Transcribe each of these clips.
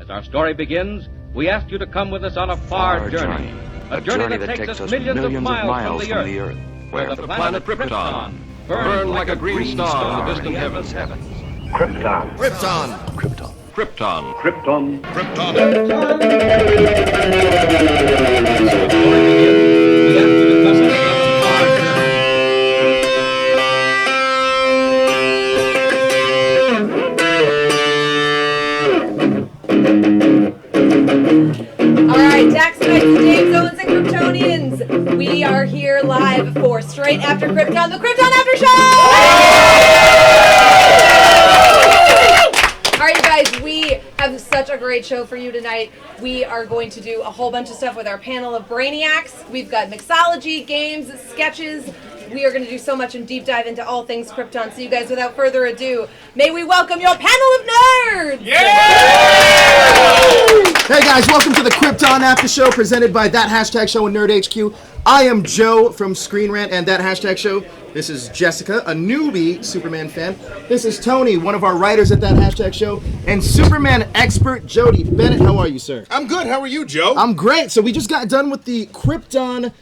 As our story begins, we ask you to come with us on a far journey. A journey that takes us millions of miles from the Earth, where the planet Krypton burns like a green star in the distant heavens. Krypton. Krypton. Krypton. Krypton. Krypton. Krypton. Alright, Jackson, James Owens, and Kryptonians. We are here live for Straight After Krypton, the Krypton After Show! Alright, you guys, we have such a great show for you tonight. We are going to do a whole bunch of stuff with our panel of brainiacs. We've got mixology, games, sketches. We are going to do so much and deep dive into all things Krypton. So you guys, without further ado, may we welcome your panel of nerds! Hey guys, welcome to the Krypton After Show presented by That Hashtag Show and Nerd HQ. I am Joe from Screen Rant and That Hashtag Show. This is Jessica, a newbie Superman fan. This is Tony, one of our writers at That Hashtag Show. And Superman expert Jody Bennett. How are you, sir? I'm good. How are you, Joe? I'm great. So we just got done with the Krypton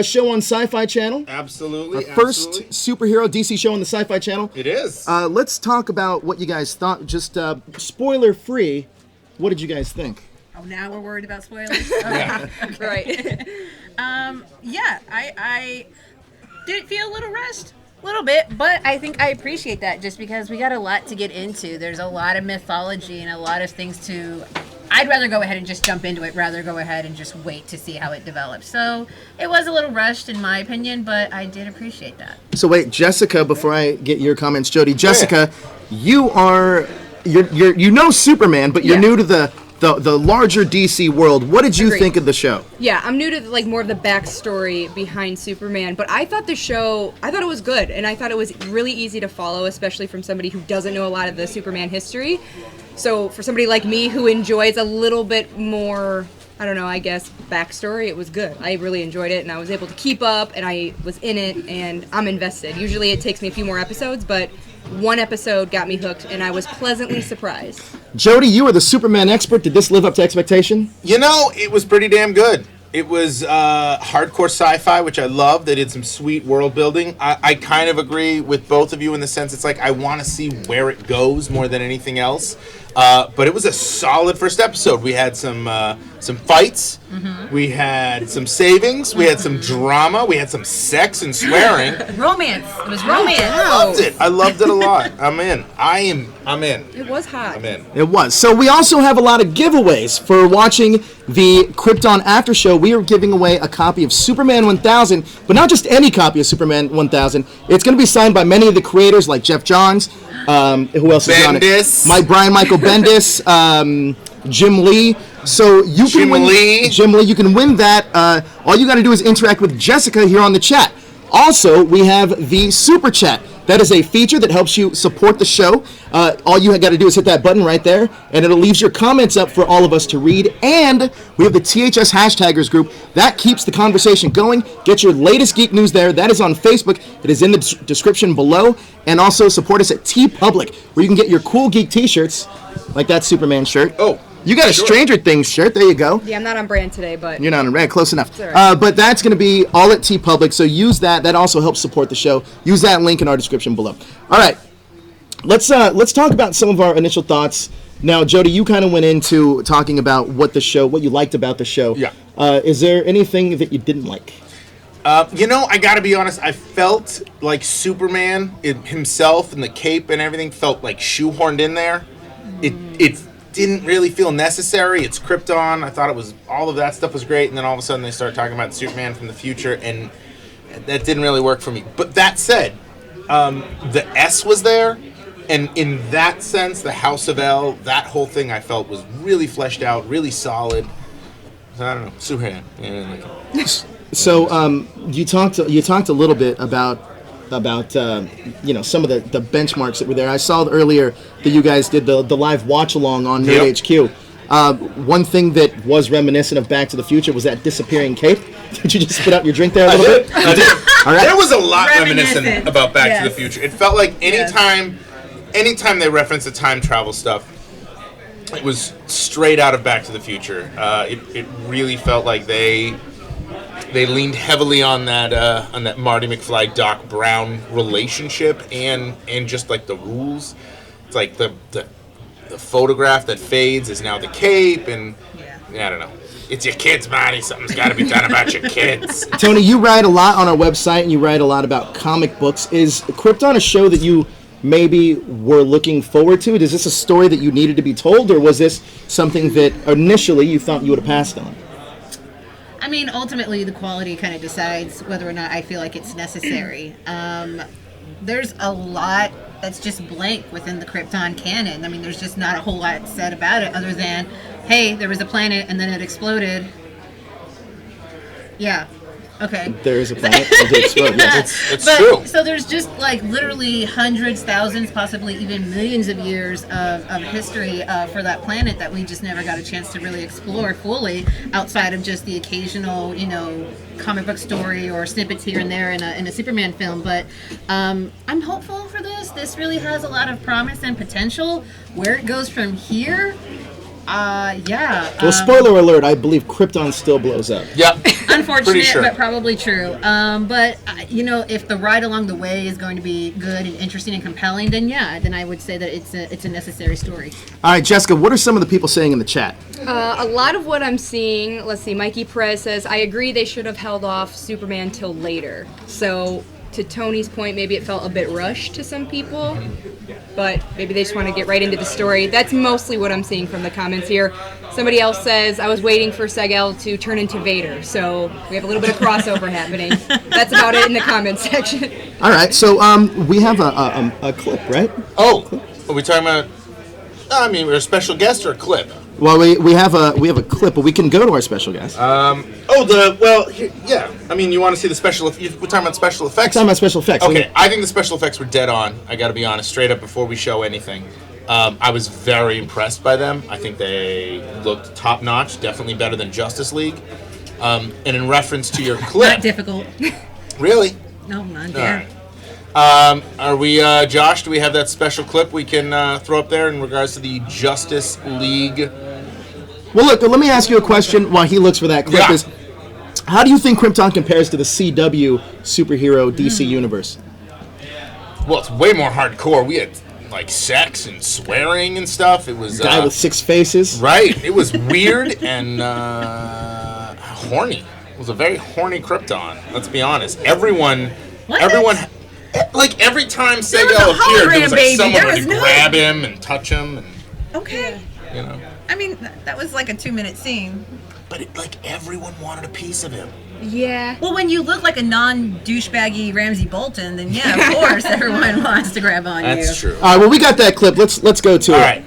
show on Sci-Fi Channel. Absolutely. Our first superhero DC show on the Sci-Fi Channel. It is. Let's talk about what you guys thought. Just spoiler-free, what did you guys think? Oh, now we're worried about spoilers? Okay. Right. I did feel a little rushed. A little bit, but I think I appreciate that just because we got a lot to get into. There's a lot of mythology and a lot of things to... I'd rather go ahead and just jump into it, rather go ahead and just wait to see how it develops. So it was a little rushed in my opinion, but I did appreciate that. So wait, Jessica, before I get your comments, Jody, Jessica, you know Superman, but you're new to the larger DC world. What did you think of the show? Yeah, I'm new to more of the backstory behind Superman, but I thought it was good, and I thought it was really easy to follow, especially from somebody who doesn't know a lot of the Superman history. So for somebody like me who enjoys a little bit more, I guess, backstory, it was good. I really enjoyed it, and I was able to keep up, and I was in it, and I'm invested. Usually it takes me a few more episodes, but one episode got me hooked, and I was pleasantly surprised. Jody, you are the Superman expert. Did this live up to expectation? You know, it was pretty damn good. It was hardcore sci-fi, which I love. They did some sweet world building. I kind of agree with both of you in the sense it's like I want to see where it goes more than anything else. But it was a solid first episode. We had some fights. Mm-hmm. We had some savings. We had some drama. We had some sex and swearing. Romance. It was romance. I loved it a lot. I'm in. I'm in. It was hot. I'm in. It was. So we also have a lot of giveaways for watching the Krypton After Show. We are giving away a copy of Superman 1000, but not just any copy of Superman 1000. It's going to be signed by many of the creators like Jeff Johns. Who else is on it? Brian Michael Bendis, Jim Lee. So you can win. Jim Lee. You can win that. All you got to do is interact with Jessica here on the chat. Also, we have the Super Chat. That is a feature that helps you support the show. All you got to do is hit that button right there, and it'll leave your comments up for all of us to read. And we have the THS Hashtaggers group. That keeps the conversation going. Get your latest geek news there. That is on Facebook. It is in the description below. And also support us at TeePublic, where you can get your cool geek t-shirts, like that Superman shirt. Oh. You got a Stranger Things shirt. There you go. Yeah, I'm not on brand today, but... You're not on brand. Close enough. Right. But that's going to be all at TeePublic, so use that. That also helps support the show. Use that link in our description below. All right. Let's talk about some of our initial thoughts. Now, Jody, you kind of went into talking about what you liked about the show. Yeah. Is there anything that you didn't like? I got to be honest. I felt like Superman himself and the cape and everything felt like shoehorned in there. It didn't really feel necessary. It's Krypton. I thought all of that stuff was great, and then all of a sudden they started talking about Superman from the future, and that didn't really work for me. But that said, the S was there, and in that sense, the House of El, that whole thing I felt was really fleshed out, really solid. So, I don't know, Superman. So you talked a little bit about some of the benchmarks that were there. I saw earlier that you guys did the live watch along on Nerd HQ. One thing that was reminiscent of Back to the Future was that disappearing cape. Did you just spit out your drink there a little bit? I did. All right. There was a lot reminiscent about Back to the Future. It felt like anytime they reference the time travel stuff, it was straight out of Back to the Future. It really felt like they leaned heavily on that Marty McFly Doc Brown relationship and just like the rules. It's like the photograph that fades is now the cape, and I don't know. It's your kids, Marty. Something's got to be done about your kids. Tony, you write a lot on our website, and you write a lot about comic books. Is Krypton a show that you maybe were looking forward to? Is this a story that you needed to be told, or was this something that initially you thought you would have passed on? I mean, ultimately, the quality kind of decides whether or not I feel like it's necessary. There's a lot that's just blank within the Krypton canon. I mean, there's just not a whole lot said about it other than, hey, there was a planet and then it exploded. Yeah. Okay. There is a planet that did explode. Yeah. It's true. So there's just like literally hundreds, thousands, possibly even millions of years of history for that planet that we just never got a chance to really explore fully outside of just the occasional, comic book story or snippets here and there in a Superman film. But I'm hopeful for this. This really has a lot of promise and potential. Where it goes from here, yeah. Well, spoiler alert, I believe Krypton still blows up. Yeah. Unfortunate, sure. but probably true. But if the ride along the way is going to be good and interesting and compelling, then I would say that it's a necessary story. All right, Jessica, what are some of the people saying in the chat? A lot of what I'm seeing, let's see, Mikey Perez says, I agree they should have held off Superman till later. So, to Tony's point, maybe it felt a bit rushed to some people, but maybe they just want to get right into the story. That's mostly what I'm seeing from the comments here. Somebody else says, I was waiting for Seg-El to turn into Vader, so we have a little bit of crossover happening. That's about it in the comments section. All right, so we have a clip, right? Oh, are we talking about? We're a special guest or a clip? Well, we have a clip, but we can go to our special guest. Yeah. I mean, you want to see the special? We're talking about special effects. Talking about special effects. Okay, I think the special effects were dead on. I got to be honest, straight up before we show anything. I was very impressed by them. I think they looked top notch, definitely better than Justice League. And in reference to your clip, Not difficult. really? No, not All there. right. Are we, Josh, do we have that special clip we can throw up there in regards to the Justice League? Well, look, let me ask you a question while he looks for that clip. Yeah. Is how do you think Krypton compares to the CW superhero DC universe? Well, it's way more hardcore. We had, like, sex and swearing and stuff. It was... Guy with 6 faces. Right. It was weird and horny. It was a very horny Krypton, let's be honest. Everyone... Like, every time Seg-El appeared, there was, like, someone to grab him and touch him. And, Okay. I mean, that was like a 2-minute scene. But, everyone wanted a piece of him. Yeah. Well, when you look like a non-douchebaggy Ramsey Bolton, then yeah, of course, everyone wants to grab on you. That's true. All right, well, we got that clip. Let's go to it. All right.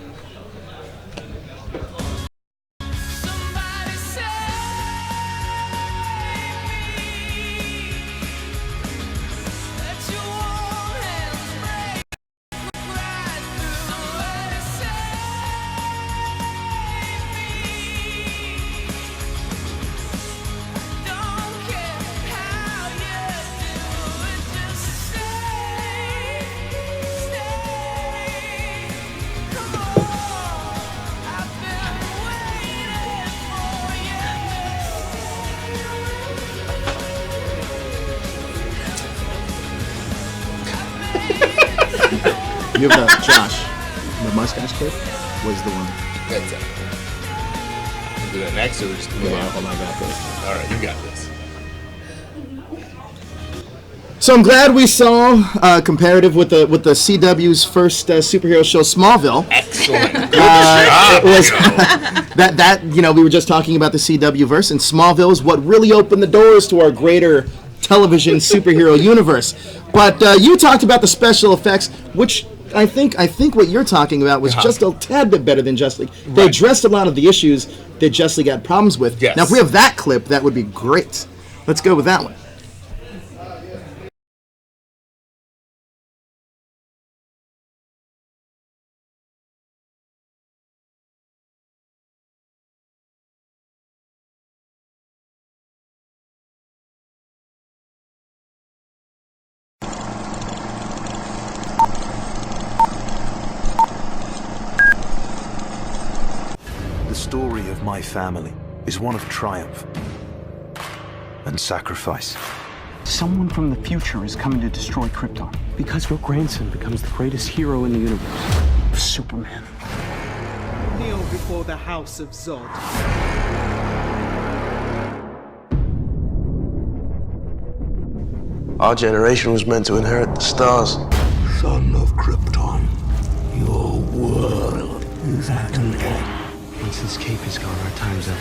You have Josh. The mustache clip was the one. That's it. Do that next or just move on? Hold on, I got this. All right, you got this. So I'm glad we saw comparative with the CW's first superhero show, Smallville. Excellent. Good job. It was that we were just talking about the CW verse, and Smallville is what really opened the doors to our greater television superhero universe. But you talked about the special effects, which I think what you're talking about was just a tad bit better than Justice League. They addressed a lot of the issues that Justice League had problems with. Yes. Now, if we have that clip, that would be great. Let's go with that one. story of my family is one of triumph and sacrifice. Someone from the future is coming to destroy Krypton. Because your grandson becomes the greatest hero in the universe. Superman. Kneel before the House of Zod. Our generation was meant to inherit the stars. Son of Krypton, your world is at an end. Once this cape is gone, our time's up.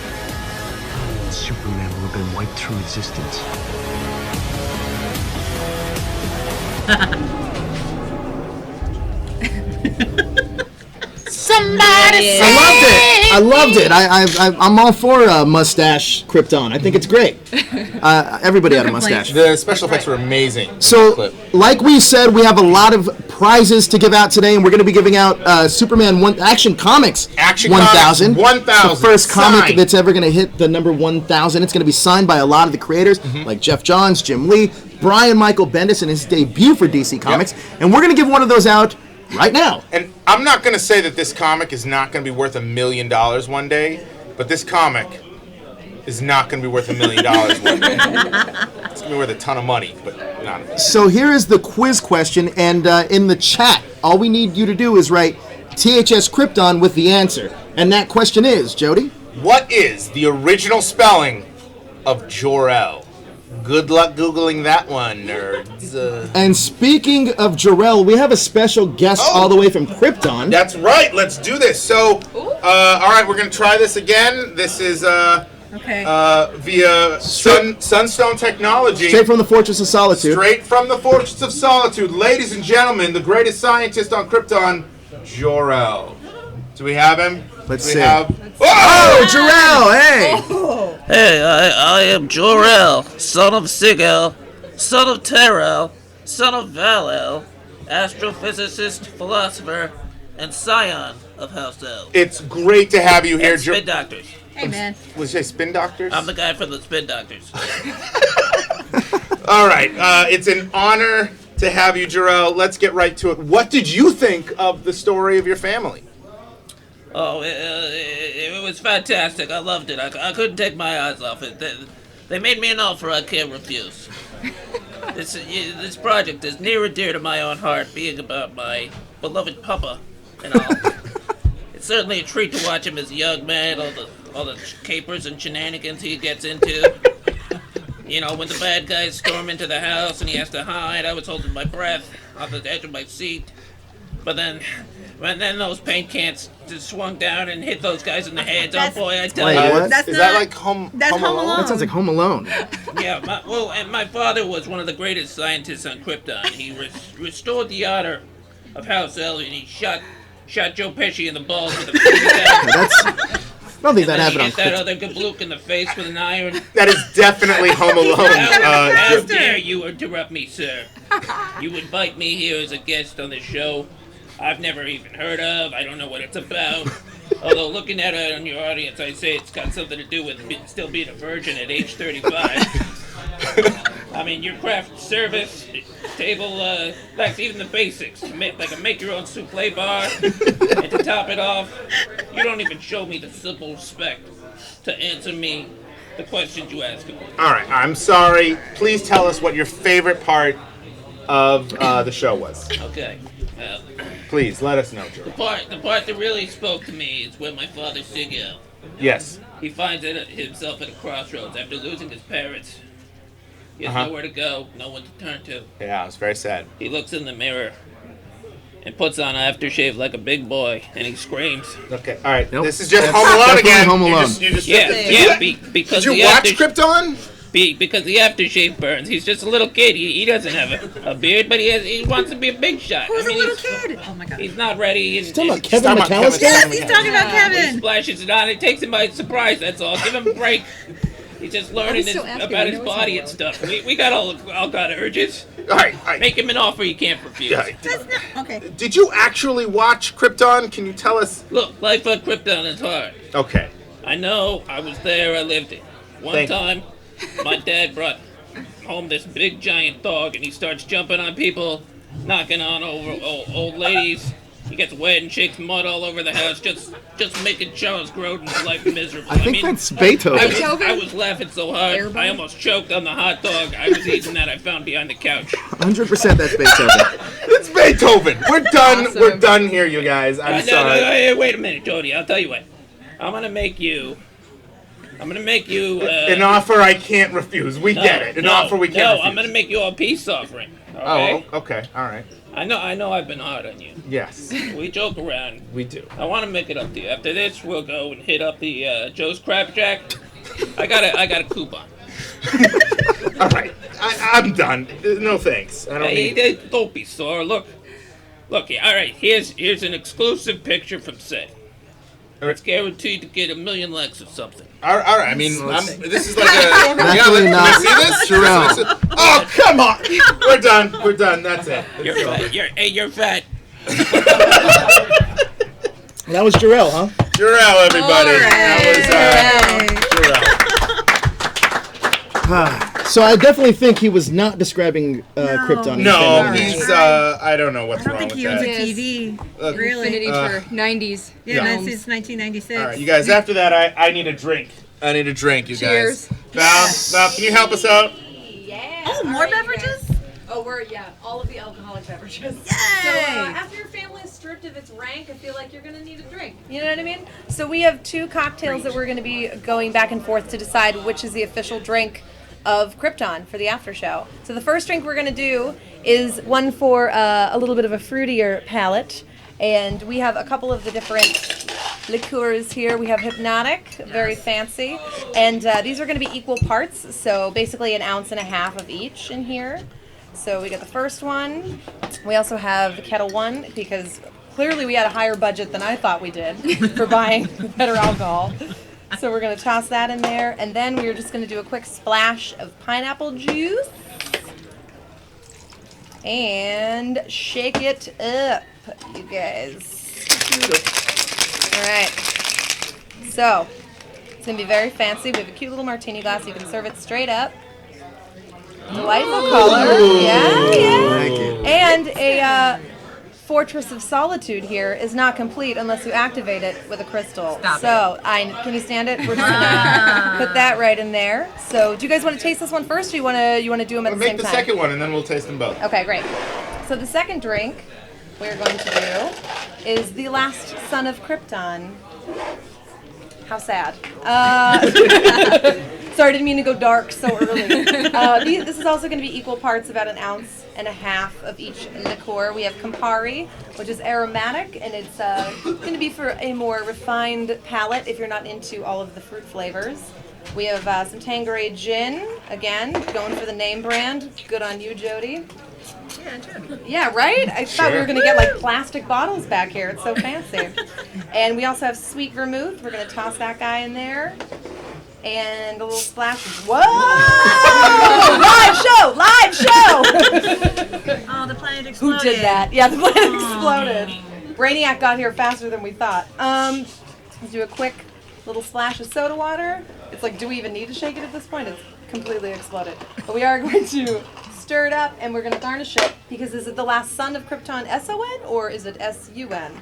Superman will have been wiped from existence. Somebody I loved it. I'm all for mustache Krypton. I think it's great. Everybody had a mustache. The special effects were amazing. So, like we said, we have a lot of prizes to give out today, and we're going to be giving out Superman Action Comics 1000. 1000. The first comic Signed. that's ever going to hit the number 1000. It's going to be signed by a lot of the creators, like Jeff Johns, Jim Lee, Brian Michael Bendis in his debut for DC Comics, and we're going to give one of those out right now. And I'm not going to say that this comic is not going to be worth $1 million one day, but this comic is not going to be worth $1 million one day. It's going to be worth a ton of money, but not. So here is the quiz question, and in the chat, all we need you to do is write THS Krypton with the answer. And that question is, Jody? What is the original spelling of Jor-El? Good luck Googling that one, nerds. And speaking of Jor-El, we have a special guest all the way from Krypton. That's right. Let's do this. So, all right, we're going to try this again. This is via Sunstone Technology. Straight from the Fortress of Solitude. Straight from the Fortress of Solitude. Ladies and gentlemen, the greatest scientist on Krypton, Jor-El. Do we have him? Let's see. Oh, Jor-El, hey! Hey, I am Jor-El, son of Seg-El, son of Ter-El, son of Val-El, astrophysicist, philosopher, and scion of House El. It's great to have you here, And spin doctors. Hey, man. Was you say spin doctors? I'm the guy from the spin doctors. All right, it's an honor to have you, Jor-El. Let's get right to it. What did you think of the story of your family? Oh, it was fantastic. I loved it. I couldn't take my eyes off it. They made me an offer I can't refuse. This project is near and dear to my own heart, being about my beloved Papa and all. It's certainly a treat to watch him as a young man, all the capers and shenanigans he gets into. You know, when the bad guys storm into the house and he has to hide, I was holding my breath on the edge of my seat. But then those paint cans just swung down and hit those guys in the heads. Oh boy, I tell you. Is that like Home Alone? That sounds like Home Alone. Yeah, and my father was one of the greatest scientists on Krypton. He restored the honor of House El, and he shot Joe Pesci in the balls with a 47. I don't think that happened on Krypton. That other gablook in the face with an iron. That is definitely Home Alone. How dare you interrupt me, sir? You invite me here as a guest on this show I've never even heard of. I don't know what it's about. Although looking at it on your audience, I say it's got something to do with still being a virgin at age 35. I mean, your craft service, table, like even the basics. Like a make your own souffle bar. And to top it off, you don't even show me the simple respect to answer me the questions you ask me. All right, I'm sorry. Please tell us what your favorite part of the show was. Okay. Please, let us know, Joe. The part that really spoke to me is when my father, Seg-El. Yes. He finds himself at a crossroads after losing his parents. He has nowhere to go, no one to turn to. Yeah, it was very sad. He looks in the mirror and puts on aftershave like a big boy, and he screams. Okay, all right. Nope. This is just Home Alone again. Home Alone. Because did you watch Krypton? Because the aftershave burns. He's just a little kid. He doesn't have a beard, but he wants to be a big shot. Who's a little kid? Oh my god. He's not ready. He's talking about Kevin McAllister? Yes, he's talking about He Kevin. splashes it on. It takes him by surprise. That's all. Give him a break. He's just learning about his body and stuff. We got all got urges. All right. Make him an offer you can't refuse. Yeah. Okay. Did you actually watch Krypton? Can you tell us? Look, life on Krypton is hard. Okay. I know. I was there. I lived it. One time, my dad brought home this big giant dog, and he starts jumping on people, knocking on over old ladies, He gets wet and shakes mud all over the house, just making Charles Grodin's life miserable. I think that's Beethoven. I was laughing so hard, I almost choked on the hot dog I was eating that I found behind the couch. 100% that's Beethoven. It's Beethoven. We're done. Awesome. We're done here, you guys. I'm sorry. No, wait a minute, Jody. I'll tell you what. I'm gonna make you. An offer I can't refuse. We get it. An offer we can't refuse. I'm gonna make you a peace offering. Okay? Oh, okay. All right. I know I've been hard on you. Yes. We joke around. We do. I want to make it up to you. After this, we'll go and hit up the Joe's Crab Jack. I got a coupon. All right. I'm done. No thanks. I don't need... Don't be sore. Look. All right. Here's an exclusive picture from Seg. It's guaranteed to get 1 million likes or something. All right. I mean, this is like a... Definitely not. Can I see this? Jor-El. Oh, come on. We're done. That's it. You're fat. That was Jor-El, huh? Jor-El, everybody. That was Jor-El. So I definitely think he was not describing Krypton. No, he's I don't know what's wrong with that. I don't think he owns a TV. Really? Affinity for 90s. Yeah, since 1996. All right, you guys. After that, I need a drink. I need a drink, you Cheers. guys. Val, can you help us out? Yeah. Oh, more beverages? Oh, all of the alcoholic beverages. Yay! So after your family is stripped of its rank, I feel like you're going to need a drink. You know what I mean? So we have 2 cocktails that we're going to be going back and forth to decide which is the official drink of Krypton for the after show. So the first drink we're going to do is one for a little bit of a fruitier palate. And we have a couple of the different liqueurs here. We have Hypnotic, very fancy. And these are going to be equal parts, so basically 1.5 ounces of each in here. So we got the first one. We also have the Kettle One, because clearly we had a higher budget than I thought we did for buying better alcohol. So we're going to toss that in there. And then we're just going to do a quick splash of pineapple juice. And shake it up, you guys. All right. So it's going to be very fancy. We have a cute little martini glass. You can serve it straight up. Delightful color. Yeah. And a Fortress of Solitude here is not complete unless you activate it with a crystal. Can you stand it? We're just gonna put that right in there. So, do you guys want to taste this one first, or you want to do them at the same time? Make the second one, and then we'll taste them both. Okay, great. So the second drink we're going to do is the last son of Krypton. How sad. Sorry, didn't mean to go dark so early. This is also going to be equal parts, about 1.5 ounces of each liqueur. We have Campari, which is aromatic, and it's going to be for a more refined palate if you're not into all of the fruit flavors. We have some Tanqueray gin, again, going for the name brand. Good on you, Jody. Yeah, Jody. Yeah, right? I thought we were going to get like plastic bottles back here. It's so fancy. And we also have sweet vermouth. We're going to toss that guy in there. And a little splash. Whoa! Live show! Oh, the planet exploded. Who did that? Yeah, the planet exploded. Brainiac got here faster than we thought. Let's do a quick little splash of soda water. It's like, do we even need to shake it at this point? It's completely exploded. But we are going to stir it up, and we're going to garnish it, because is it the last son of Krypton, S-O-N, or is it S-U-N?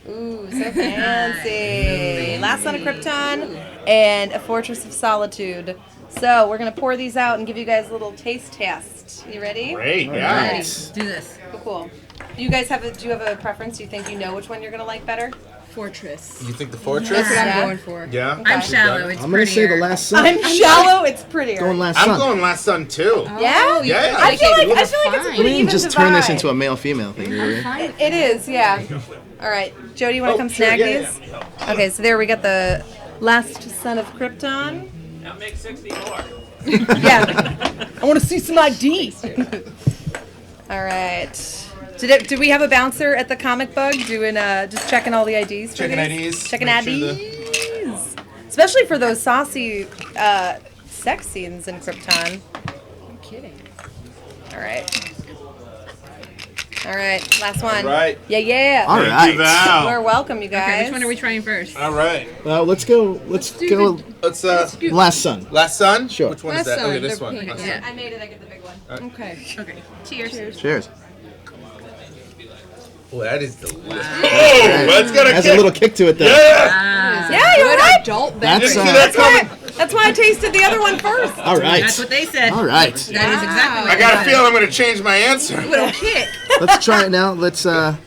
Ooh, so fancy. Last son of Krypton and a Fortress of Solitude. So we're going to pour these out and give you guys a little taste test. You ready? Great, yeah. Let's do this. Cool. Do you guys have a preference? Do you think you know which one you're going to like better? Fortress. You think the Fortress? That's what I'm going for. Yeah? I'm shallow. It's I'm going to say the last son. I'm shallow. It's prettier. Going last son. I'm going last son too. Yeah? Yeah. I feel like it's a pretty even just turn this divide. into a male-female thing, really. It is, yeah. All right, Jody, you want to come snag these? Okay, so there we got the last son of Krypton. Now make 60 more. Yeah. I want to see some IDs. All right. Did we have a bouncer at the Comic Bug doing just checking all the IDs? Checking IDs. Checking IDs. Especially for those saucy sex scenes in Krypton. I'm kidding. All right. All right, last one. All right. Yeah. All Thank right. you, Val. You're welcome, you guys. Okay, which one are we trying first? All right. Let's go. Let's go. Let's Last son. last son. Sure. Which one Last is that? son, Okay, this they're one. pink. Last Yeah. son. I made it. I get the big one. Okay. Okay. Cheers. Cheers. Oh, that is delicious. Oh, that's got a has kick. a little kick to it, though. Yeah, you're right. Adult That's, That's why I tasted the other one first. all right. That's what they said. All right. That is exactly what I got a they said. feeling I'm going to change my answer. Little kick. Let's try it now. Let's To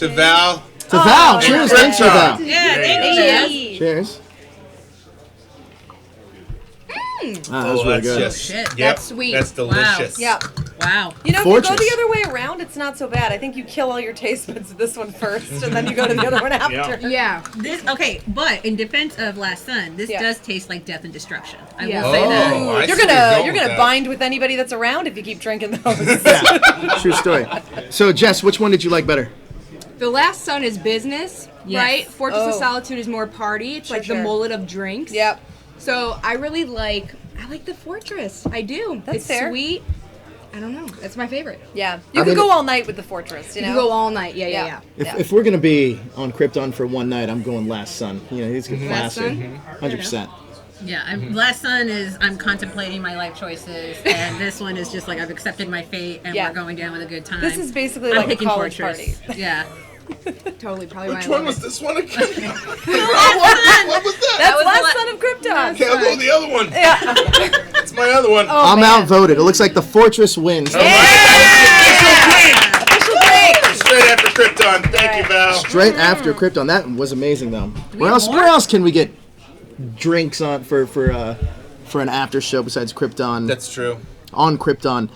Val. Val. Cheers. Thanks, Val. Yeah, thank you. Cheers. That was really that's good. just Shit. Yep, That's sweet. That's delicious. Yeah. Wow. You know, if you Fortress. go the other way around, it's not so bad. I think you kill all your taste buds with this one first, and then you go to the other one after. Yeah. This okay, but in defense of Last Son, this Yeah. does taste like death and destruction. I Yeah. will say that. Oh, I You're see where gonna going bind with that. with anybody that's around if you keep drinking those. Yeah. True story. So, Jess, which one did you like better? The Last Son is business, Yes. right? Fortress of Oh. Solitude is more party. It's like the sure. mullet of drinks. Yep. So I really like the Fortress. I do. That's it's fair. sweet. I don't know. That's my favorite. Yeah. You can mean- go all night with the Fortress. You You know. can go all night. Yeah. If we're gonna be on Krypton for one night, I'm going Last Son. You know, he's a good Last classic. Son? 100%. Yeah, Last Son is I'm contemplating my life choices, and this one is just like I've accepted my fate, and Yeah. we're going down with a good time. This is basically I'm like a picking college Fortress. party. Yeah. Totally. Probably Which my one was this one again? Last Son. What was that? That's was Last the Son of Krypton. Okay, I'll go with the other one. Yeah. That's my other one. Oh, I'm man. outvoted. It looks like the Fortress wins. Official break. Straight after Krypton. Thank you, Val. Straight after Krypton. That was amazing, though. Where else can we get drinks on for an after show besides Krypton? That's true. On Krypton.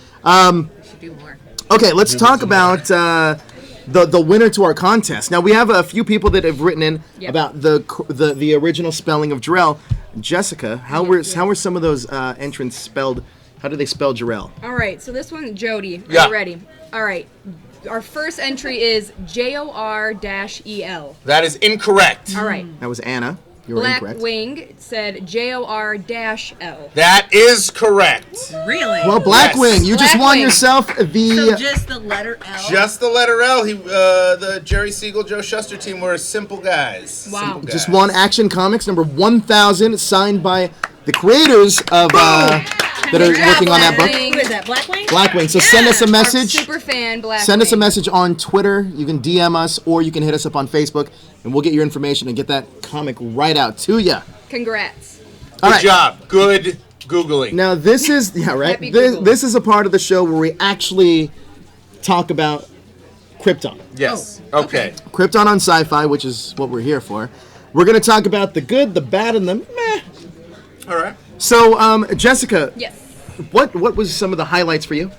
Should do more. Okay, let's talk about the winner to our contest. Now we have a few people that have written in about the original spelling of Jor-El. Jessica, how were some of those entrants spelled? How do they spell Jor-El? All right. So this one, Jody. Are Yeah. you ready? All right. Our first entry is JOR-EL. That is incorrect. All right. That was Anna. You were Black incorrect. Wing said JOR-L. That is correct. Really? Well, Blackwing, you just Blackwing. won yourself the. So just the letter L. Just the letter L. The Jerry Siegel, Joe Shuster team were simple guys. Wow. Simple Just guys. one Action Comics number 1000, signed by the creators of that are working on that book. Who is that? Blackwing? Blackwing. So send us a message. Super fan Blackwing. Send us a message on Twitter. You can DM us, or you can hit us up on Facebook, and we'll get your information and get that comic right out to you. Congrats. All Good right. job. Good Googling. Now this is Happy This, Google. this is a part of the show where we actually talk about Krypton. Yes. Okay. Krypton on Sci-Fi, which is what we're here for. We're going to talk about the good, the bad, and the meh. All right. So, Jessica, Yes. what was some of the highlights for you?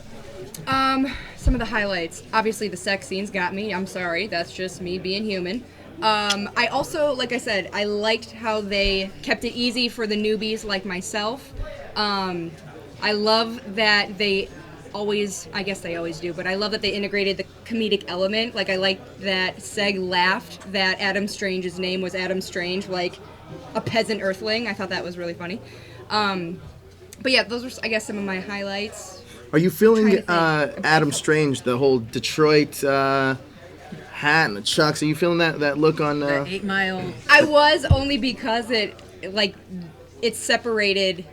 Some of the highlights. Obviously, the sex scenes got me. I'm sorry. That's just me being human. I also, like I said, I liked how they kept it easy for the newbies like myself. I love that they always, I guess they always do, but I love that they integrated the comedic element. Like, I liked that Seg laughed that Adam Strange's name was Adam Strange, like a peasant earthling. I thought that was really funny. But yeah, those were, I guess, some of my highlights. Are you feeling Trying to think. Adam Strange, the whole Detroit hat and the chucks? Are you feeling that look on? The 8 Mile. I was only because it separated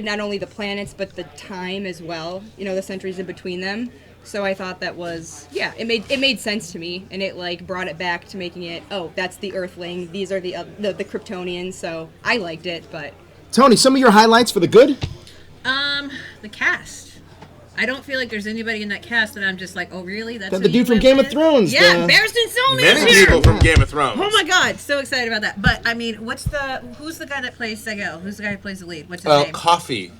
not only the planets but the time as well. You know, the centuries in between them. So I thought that was it made sense to me, and it like brought it back to making it, oh, that's the Earthling. These are the Kryptonians. So I liked it, but. Tony, some of your highlights for the good? The cast. I don't feel like there's anybody in that cast that I'm just like, oh really? That's The who dude you from went Game of with? Thrones. Yeah, Barristan Selmy is Many here. people from Game of Thrones. Oh my god, so excited about that. But I mean, who's the guy that plays Seg-El? Who's the guy who plays the lead? What's his name? Coffee.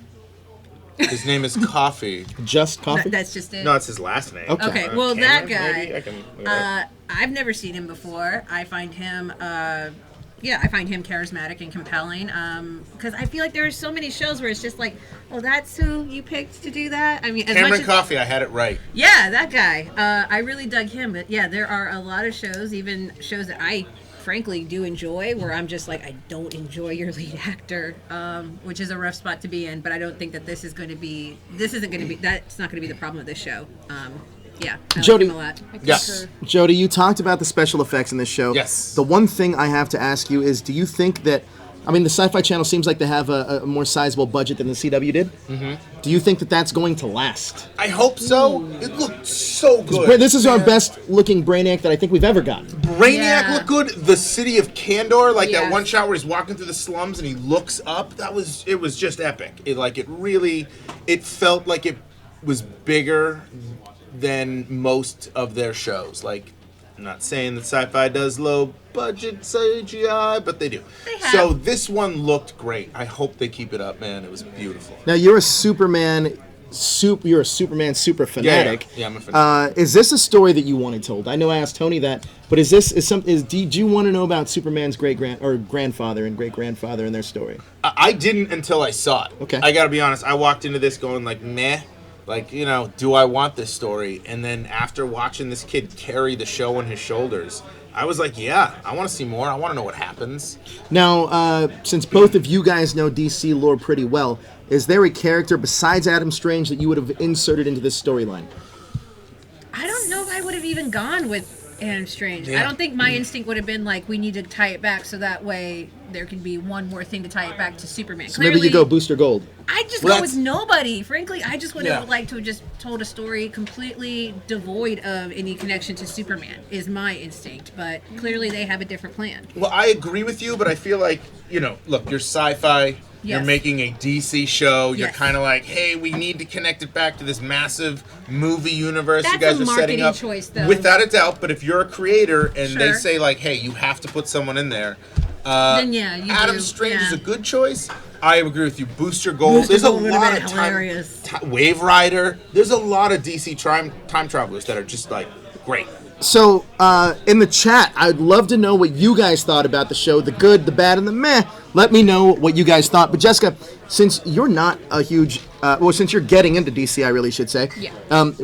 His name is Coffee. Just Coffee? That's just it. No, it's his last name. Okay, well that Cameron, guy. maybe? I can look it up. I've never seen him before. I find him charismatic and compelling. Because I feel like there are so many shows where it's just like, oh, that's who you picked to do that. I mean, as Cameron much as, Coffee, I had it right. yeah, that guy. I really dug him. But yeah, there are a lot of shows, even shows that I frankly do enjoy, where I'm just like, I don't enjoy your lead actor, which is a rough spot to be in. But I don't think that that's not going to be the problem with this show. Yeah, I Jody, like him a lot. Yes. Jody, you talked about the special effects in this show. Yes. The one thing I have to ask you is, do you think that I mean, the Sci-Fi Channel seems like they have a more sizable budget than the CW did. Do you think that that's going to last? I hope so. It looked so good. This is our best-looking Brainiac that I think we've ever gotten. Brainiac looked good. The city of Kandor, like that one shot where he's walking through the slums and he looks up. It was just epic. It felt like it was bigger than most of their shows. Like, I'm not saying that Sci-Fi does low budget CGI, but they do. So this one looked great. I hope they keep it up, man. It was beautiful. Now you're a Superman super fanatic. Yeah, I'm a fanatic. Is this a story that you wanted told? I know I asked Tony that, but did you want to know about Superman's grandfather and great grandfather and their story? I didn't until I saw it. Okay. I gotta be honest. I walked into this going like, meh. Like, do I want this story? And then after watching this kid carry the show on his shoulders, I was like, yeah, I want to see more. I want to know what happens. Now, since both of you guys know DC lore pretty well, is there a character besides Adam Strange that you would have inserted into this storyline? I don't know if I would have even gone with Adam Strange. Yeah. I don't think my instinct would have been like, we need to tie it back so that way there can be one more thing to tie it back to Superman. So maybe you go Booster Gold. I just go with nobody. Frankly, I just would have liked to have just told a story completely devoid of any connection to Superman, is my instinct. But clearly they have a different plan. Well, I agree with you, but I feel like, look, you're Sci-Fi. You're making a DC show. You're kind of like, hey, we need to connect it back to this massive movie universe you guys are setting up. Choice, though. Without a doubt, but if you're a creator and they say, like, hey, you have to put someone in there, then you Adam Strange is a good choice. I agree with you. Booster Gold. There's a lot of time. Wave Rider. There's a lot of DC time travelers that are just, like, great. So, in the chat, I'd love to know what you guys thought about the show, the good, the bad, and the meh. Let me know what you guys thought. But Jessica, since you're not a huge, since you're getting into DC, I really should say,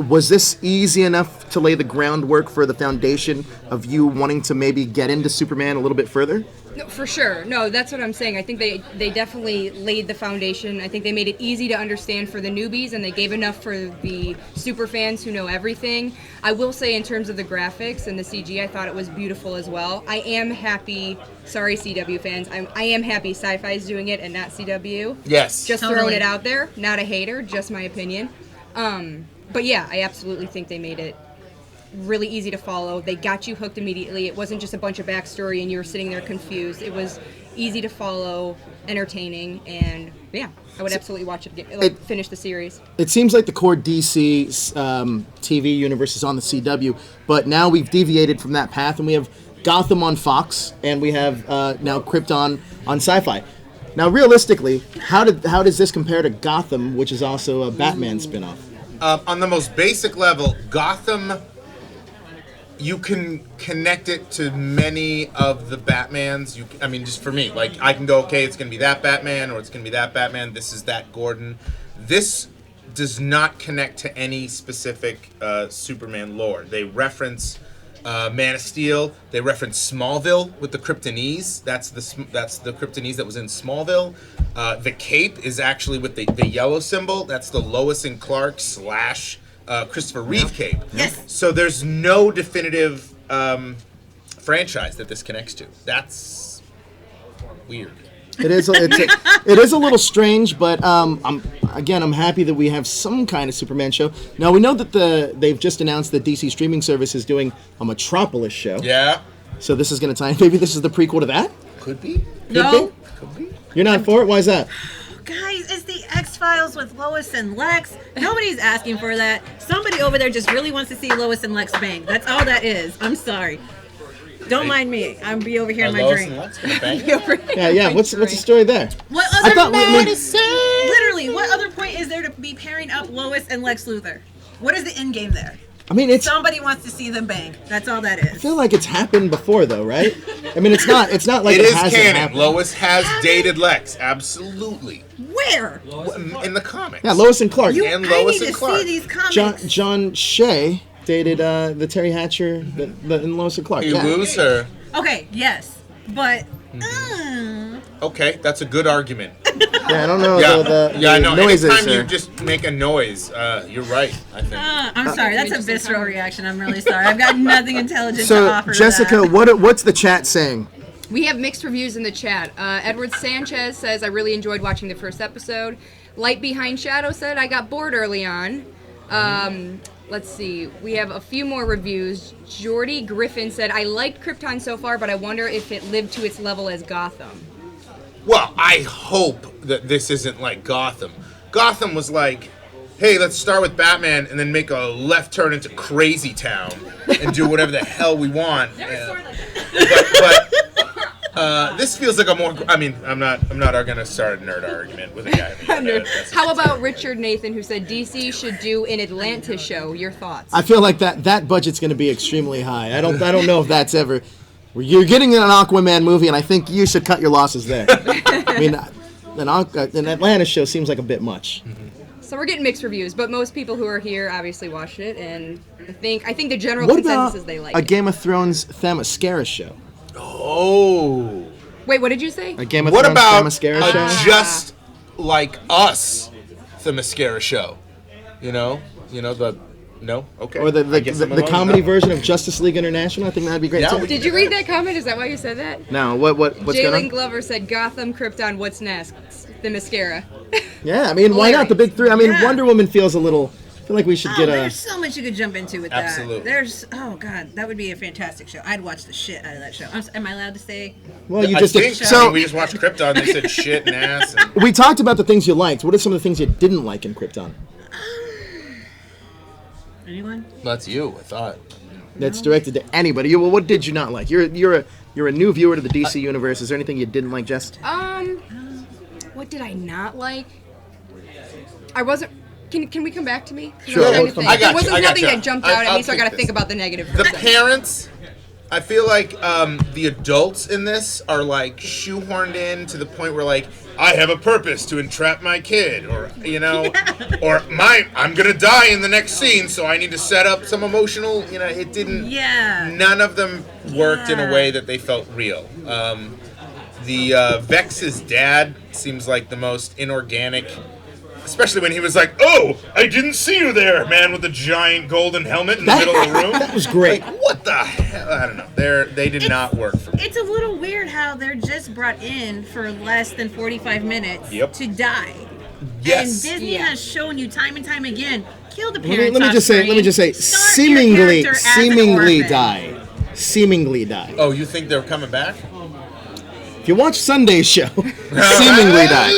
was this easy enough to lay the groundwork for the foundation of you wanting to maybe get into Superman a little bit further? No, for sure. No, that's what I'm saying. I think they definitely laid the foundation. I think they made it easy to understand for the newbies, and they gave enough for the super fans who know everything. I will say, in terms of the graphics and the CG, I thought it was beautiful as well. I am happy. Sorry, CW fans. I am happy Sci-Fi is doing it and not CW. Yes. Just throwing it out there. Not a hater, just my opinion. But yeah, I absolutely think they made it really easy to follow. They got you hooked immediately. It wasn't just a bunch of backstory and you were sitting there confused. It was easy to follow, entertaining, and yeah, I would absolutely watch it, finish the series. It seems like the core DC TV universe is on the CW, but now we've deviated from that path and we have Gotham on Fox and we have now Krypton on Sci-Fi. Now, realistically, how does this compare to Gotham, which is also a Batman spinoff? On the most basic level, Gotham, you can connect it to many of the Batmans. Just for me, like, I can go, okay, it's going to be that Batman, or it's going to be that Batman, this is that Gordon. This does not connect to any specific Superman lore. They reference Man of Steel. They reference Smallville with the Kryptonese. That's the Kryptonese that was in Smallville. The cape is actually with the yellow symbol. That's the Lois and Clark / Christopher Reeve cape. Yes. So there's no definitive franchise that this connects to. That's weird. It is a little strange, but I'm happy that we have some kind of Superman show. Now we know that they've just announced that DC streaming service is doing a Metropolis show. Yeah. So this is going to tie. Maybe this is the prequel to that. Could be. No. Could be. You're not for it? Why is that? Guys, it's the X-Files with Lois and Lex. Nobody's asking for that. Somebody over there just really wants to see Lois and Lex bang. That's all that is. I'm sorry. Don't mind me. I'll be over here in my Lois drink. and Lex gonna bang? Yeah. What's the story there? What other literally, what other point is there to be pairing up Lois and Lex Luthor? What is the end game there? I mean, somebody wants to see them bang. That's all that I is. feel like it's happened before, though, right? I mean, it's not like it is hasn't canon. happened. Lois has dated Lex, absolutely. Where? In the comics. Yeah, Lois and Clark. And Lois and Clark. See these comics. John Shea dated the Terry Hatcher in Lois and Clark. You lose her. Okay, yes, but. Okay, that's a good argument. Yeah, I don't know the I know. noises. Anytime you just make a noise, you're right, I think. I'm sorry, that's a visceral reaction. I'm really sorry. I've got nothing intelligent to So, offer. Jessica, to that. what's the chat saying? We have mixed reviews in the chat. Edward Sanchez says, I really enjoyed watching the first episode. Light Behind Shadow said, I got bored early on. Let's see. We have a few more reviews. Jordy Griffin said, I liked Krypton so far, but I wonder if it lived to its level as Gotham. Well, I hope that this isn't like Gotham. Gotham was like, hey, let's start with Batman and then make a left turn into Crazy Town and do whatever the hell we want. But this feels like a more. I mean, I'm not gonna start a nerd argument with a guy. How about Richard Nathan, who said DC should do an Atlantis show? Your thoughts? I feel like that budget's going to be extremely high. I don't know if that's ever. You're getting an Aquaman movie, and I think you should cut your losses there. I mean, an Atlantis show seems like a bit much. So we're getting mixed reviews, but most people who are here obviously watched it, and I think the general consensus is they like it. A Game of Thrones Themyscira show? Oh. Wait, what did you say? A Game of Thrones Themyscira show? Just like us Themyscira show. You know the. No? Okay. Or the comedy version of Justice League International? I think that'd be great. Yeah, Did you read that comment? Is that why you said that? No, what's going on? Jalen Glover said, Gotham, Krypton, what's next? The mascara. Yeah, I mean, why not the big three? I mean, Wonder Woman feels a little... I feel like we should get a... There's so much you could jump into with Absolutely. that. There's... Oh, God. That would be a fantastic show. I'd watch the shit out of that show. Am I allowed to say... Well, you I just... think So we just watched Krypton. They said shit and ass. And... We talked about the things you liked. What are some of the things you didn't like in Krypton? Anyone? That's you, I thought. That's directed to anybody. Well, what did you not like? You're a new viewer to the DC universe. Is there anything you didn't like, Jess? What did I not like? I wasn't... Can we come back to me? Sure. I got you. There wasn't nothing that jumped out at me, so I got to this. think about the negative. The parents, I feel like the adults in this are like shoehorned in to the point where like, I have a purpose to entrap my kid, or or I'm gonna die in the next scene, so I need to set up some emotional. It didn't. Yeah. None of them worked in a way that they felt real. The Vex's dad seems like the most inorganic. Especially when he was like, "Oh, I didn't see you there, man with the giant golden helmet in the middle of the room." That was great. Like, what the hell? I don't know. They did not work for me. It's a little weird how they're just brought in for less than 45 minutes to die. Yes. And Disney has shown you time and time again, kill the Let parents. me just say, seemingly die. Seemingly die. Oh, you think they're coming back? If you watch Sunday's show, seemingly die.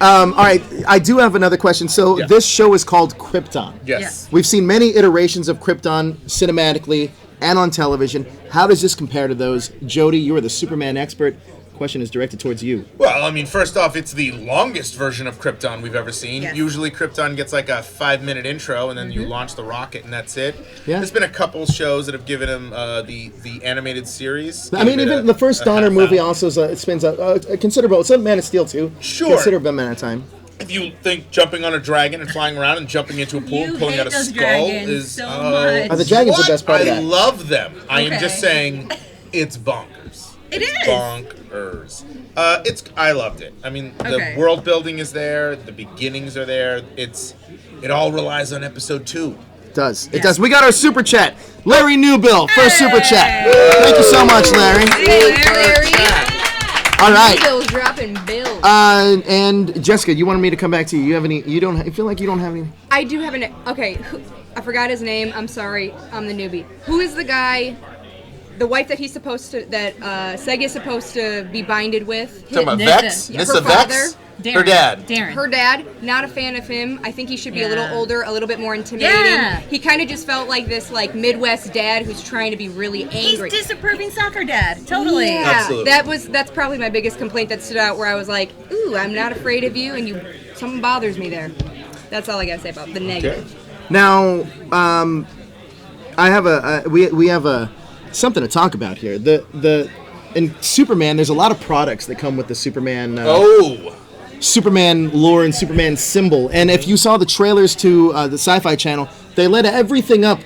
All right, I do have another question. So this show is called Krypton. Yes. We've seen many iterations of Krypton cinematically and on television. How does this compare to those? Jody, you are the Superman expert. Question is directed towards you. Well, I mean, first off, it's the longest version of Krypton we've ever seen. Yes. Usually Krypton gets like a 5-minute intro, and then you launch the rocket, and that's it. Yeah. There's been a couple shows that have given him the animated series. I mean, even the first Donner movie also spends a considerable... It's a Man of Steel, too. Sure. Considerable amount of time. If you think jumping on a dragon and flying around and jumping into a pool and pulling out a skull is... so much. The dragon's the best part of that. I love them. I am just saying, it's bonkers. It is. Bonkers. I loved it. I mean, the world building is there. The beginnings are there. It all relies on episode 2. It does. It does. We got our super chat. Larry Newbill, first super chat. Thank you so much, Larry. Hey, Larry. All right. Bill's dropping bills. And Jessica, you wanted me to come back to you. You have any? You don't? I feel like you don't have any. I do have an... Okay, I forgot his name. I'm sorry. I'm the newbie. Who is the guy... The wife that he's supposed to, that Seg is supposed to be binded with. Talking about Vex? Nissa Vex? Her dad. Darren. Her dad, not a fan of him. I think he should be a little older, a little bit more intimidating. Yeah. He kind of just felt like this Midwest dad who's trying to be really angry. He's disapproving soccer dad. Totally. Yeah, Absolutely. that's probably my biggest complaint that stood out, where I was like, ooh, I'm not afraid of you, and something bothers me there. That's all I gotta say about the negative. Okay. Now, I have we have something to talk about here. In Superman, there's a lot of products that come with the Superman. Superman lore and Superman symbol. And if you saw the trailers to the Sci-Fi Channel, they lit everything up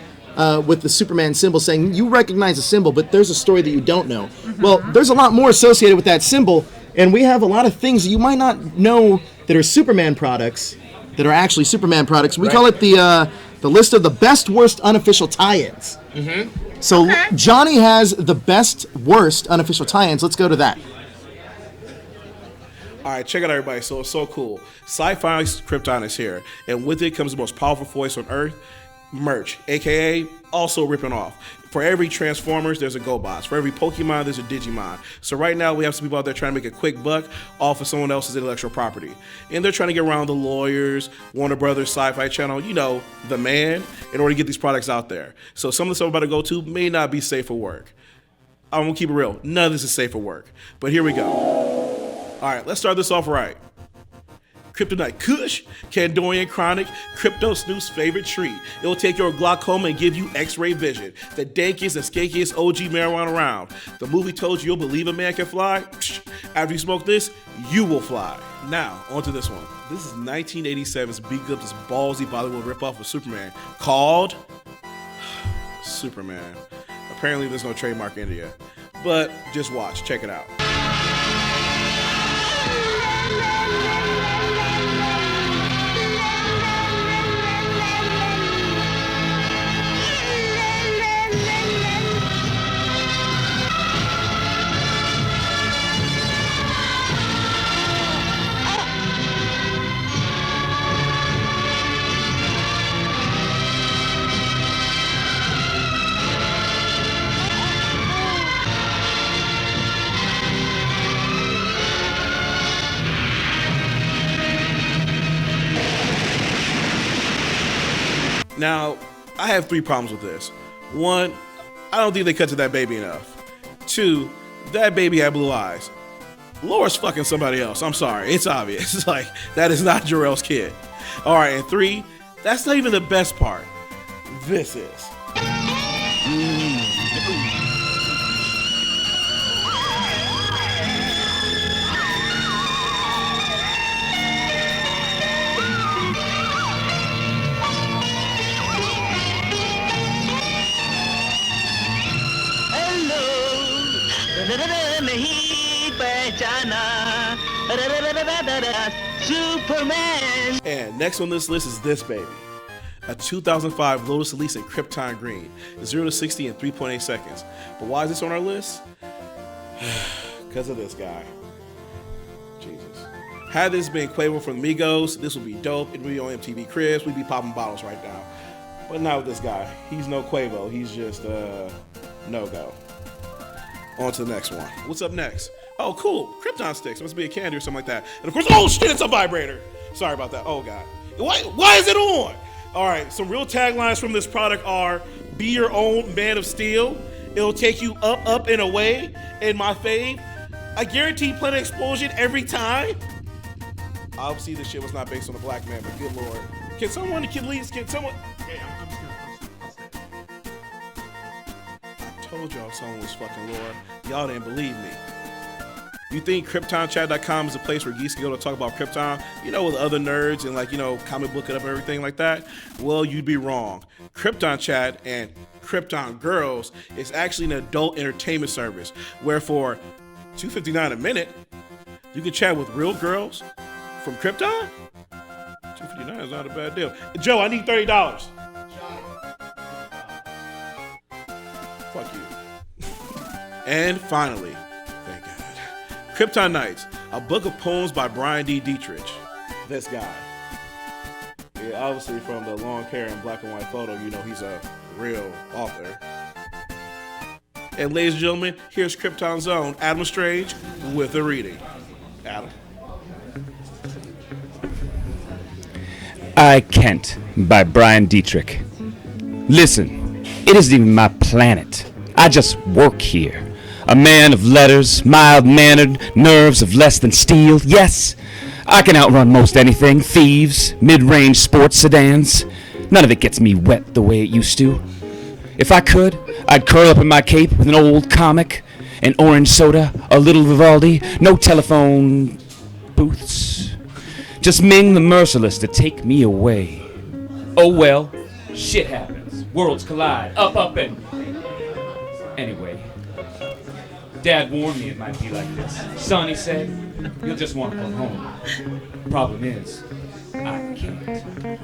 with the Superman symbol, saying you recognize the symbol, but there's a story that you don't know. Well, there's a lot more associated with that symbol, and we have a lot of things you might not know that are Superman products that are actually Superman products. We call it the list of the best worst unofficial tie-ins. So Johnny has the best, worst unofficial tie-ins. Let's go to that. All right, check it out, everybody. So it's so cool. Sci-Fi Krypton is here, and with it comes the most powerful voice on Earth, merch, aka also ripping off. For every Transformers, there's a GoBots. For every Pokemon, there's a Digimon. So right now, we have some people out there trying to make a quick buck off of someone else's intellectual property. And they're trying to get around the lawyers, Warner Brothers, Sci-Fi Channel, you know, the man, in order to get these products out there. So some of the stuff I'm about to go to may not be safe for work. I'm gonna keep it real. None of this is safe for work. But here we go. All right, let's start this off right. Kryptonite Kush, Kandorian Chronic, Crypto Snoop's favorite treat. It'll take your glaucoma and give you X-ray vision. The dankest and skankiest OG marijuana around. The movie told you you'll believe a man can fly. After you smoke this, you will fly. Now, on to this one. This is 1987's beat up this ballsy Bollywood ripoff of Superman called Superman. Apparently there's no trademark in India, but just watch, check it out. Now, I have 3 problems with this. 1, I don't think they cut to that baby enough. 2, that baby had blue eyes. Laura's fucking somebody else. I'm sorry. It's obvious. It's like, that is not Jor-El's kid. All right, and 3, that's not even the best part. This is. Superman. And next on this list is this baby. A 2005 Lotus Elise in Krypton Green. 0 to 60 in 3.8 seconds. But why is this on our list? Because of this guy. Jesus. Had this been Quavo from Migos, this would be dope. It'd be on MTV Cribs. We'd be popping bottles right now. But not with this guy. He's no Quavo. He's just no-go. On to the next one. What's up next? Oh, cool. Krypton sticks. Must be a candy or something like that. And of course, oh shit, it's a vibrator. Sorry about that. Oh God. Why is it on? All right, some real taglines from this product are, be your own man of steel. It'll take you up, up, and away. And my fave, I guarantee Planet Explosion every time. Obviously, this shit was not based on a black man, but good lord. Can someone, I told y'all someone was fucking Laura. Y'all didn't believe me. You think KryptonChat.com is a place where geeks can go to talk about Krypton, you know, with other nerds and, like, you know, comic book it up and everything like that? Well, you'd be wrong. Krypton Chat and Krypton Girls is actually an adult entertainment service where for $2.59 a minute, you can chat with real girls from Krypton? $2.59 is not a bad deal. Joe, I need $30. Fuck you. And finally, thank God, Krypton Nights, a book of poems by Brian D. Dietrich. This guy. Yeah, obviously from the long hair and black and white photo, you know he's a real author. And ladies and gentlemen, here's Krypton's own Adam Strange with a reading. Adam. I Kent by Brian Dietrich. Listen, it isn't even my planet. I just work here. A man of letters, mild-mannered, nerves of less than steel. Yes, I can outrun most anything. Thieves, mid-range sports sedans. None of it gets me wet the way it used to. If I could, I'd curl up in my cape with an old comic, an orange soda, a little Vivaldi, no telephone booths. Just Ming the Merciless to take me away. Oh well, shit happens. Worlds collide. Up, and... Anyway, Dad warned me it might be like this. Son, he said, you'll just want to come home. Problem is, I can't.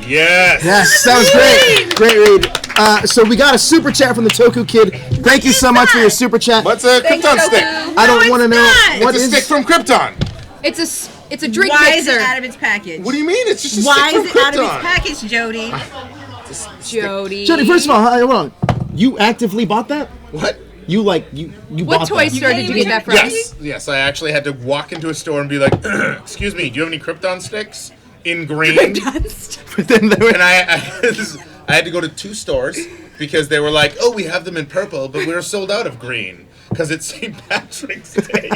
Yes. Yes, that was great. Great read. So we got a super chat from the Toku Kid. Thank you so much for your super chat. What's a Krypton stick? I don't want to know. What It's a is stick from Krypton. It's a drink Why mixer. is it out of its package? What do you mean? It's just a Why stick is from it out of its Krypton. package, Jody? Jody. Jody, first of all, hold on. You actively bought that? What? You What bought toy that? store did you get that from? Yes. I actually had to walk into a store and be like, "Excuse me, do you have any Krypton sticks in green?" And I had to go to 2 stores because they were like, "Oh, we have them in purple, but we're sold out of green because it's St. Patrick's Day."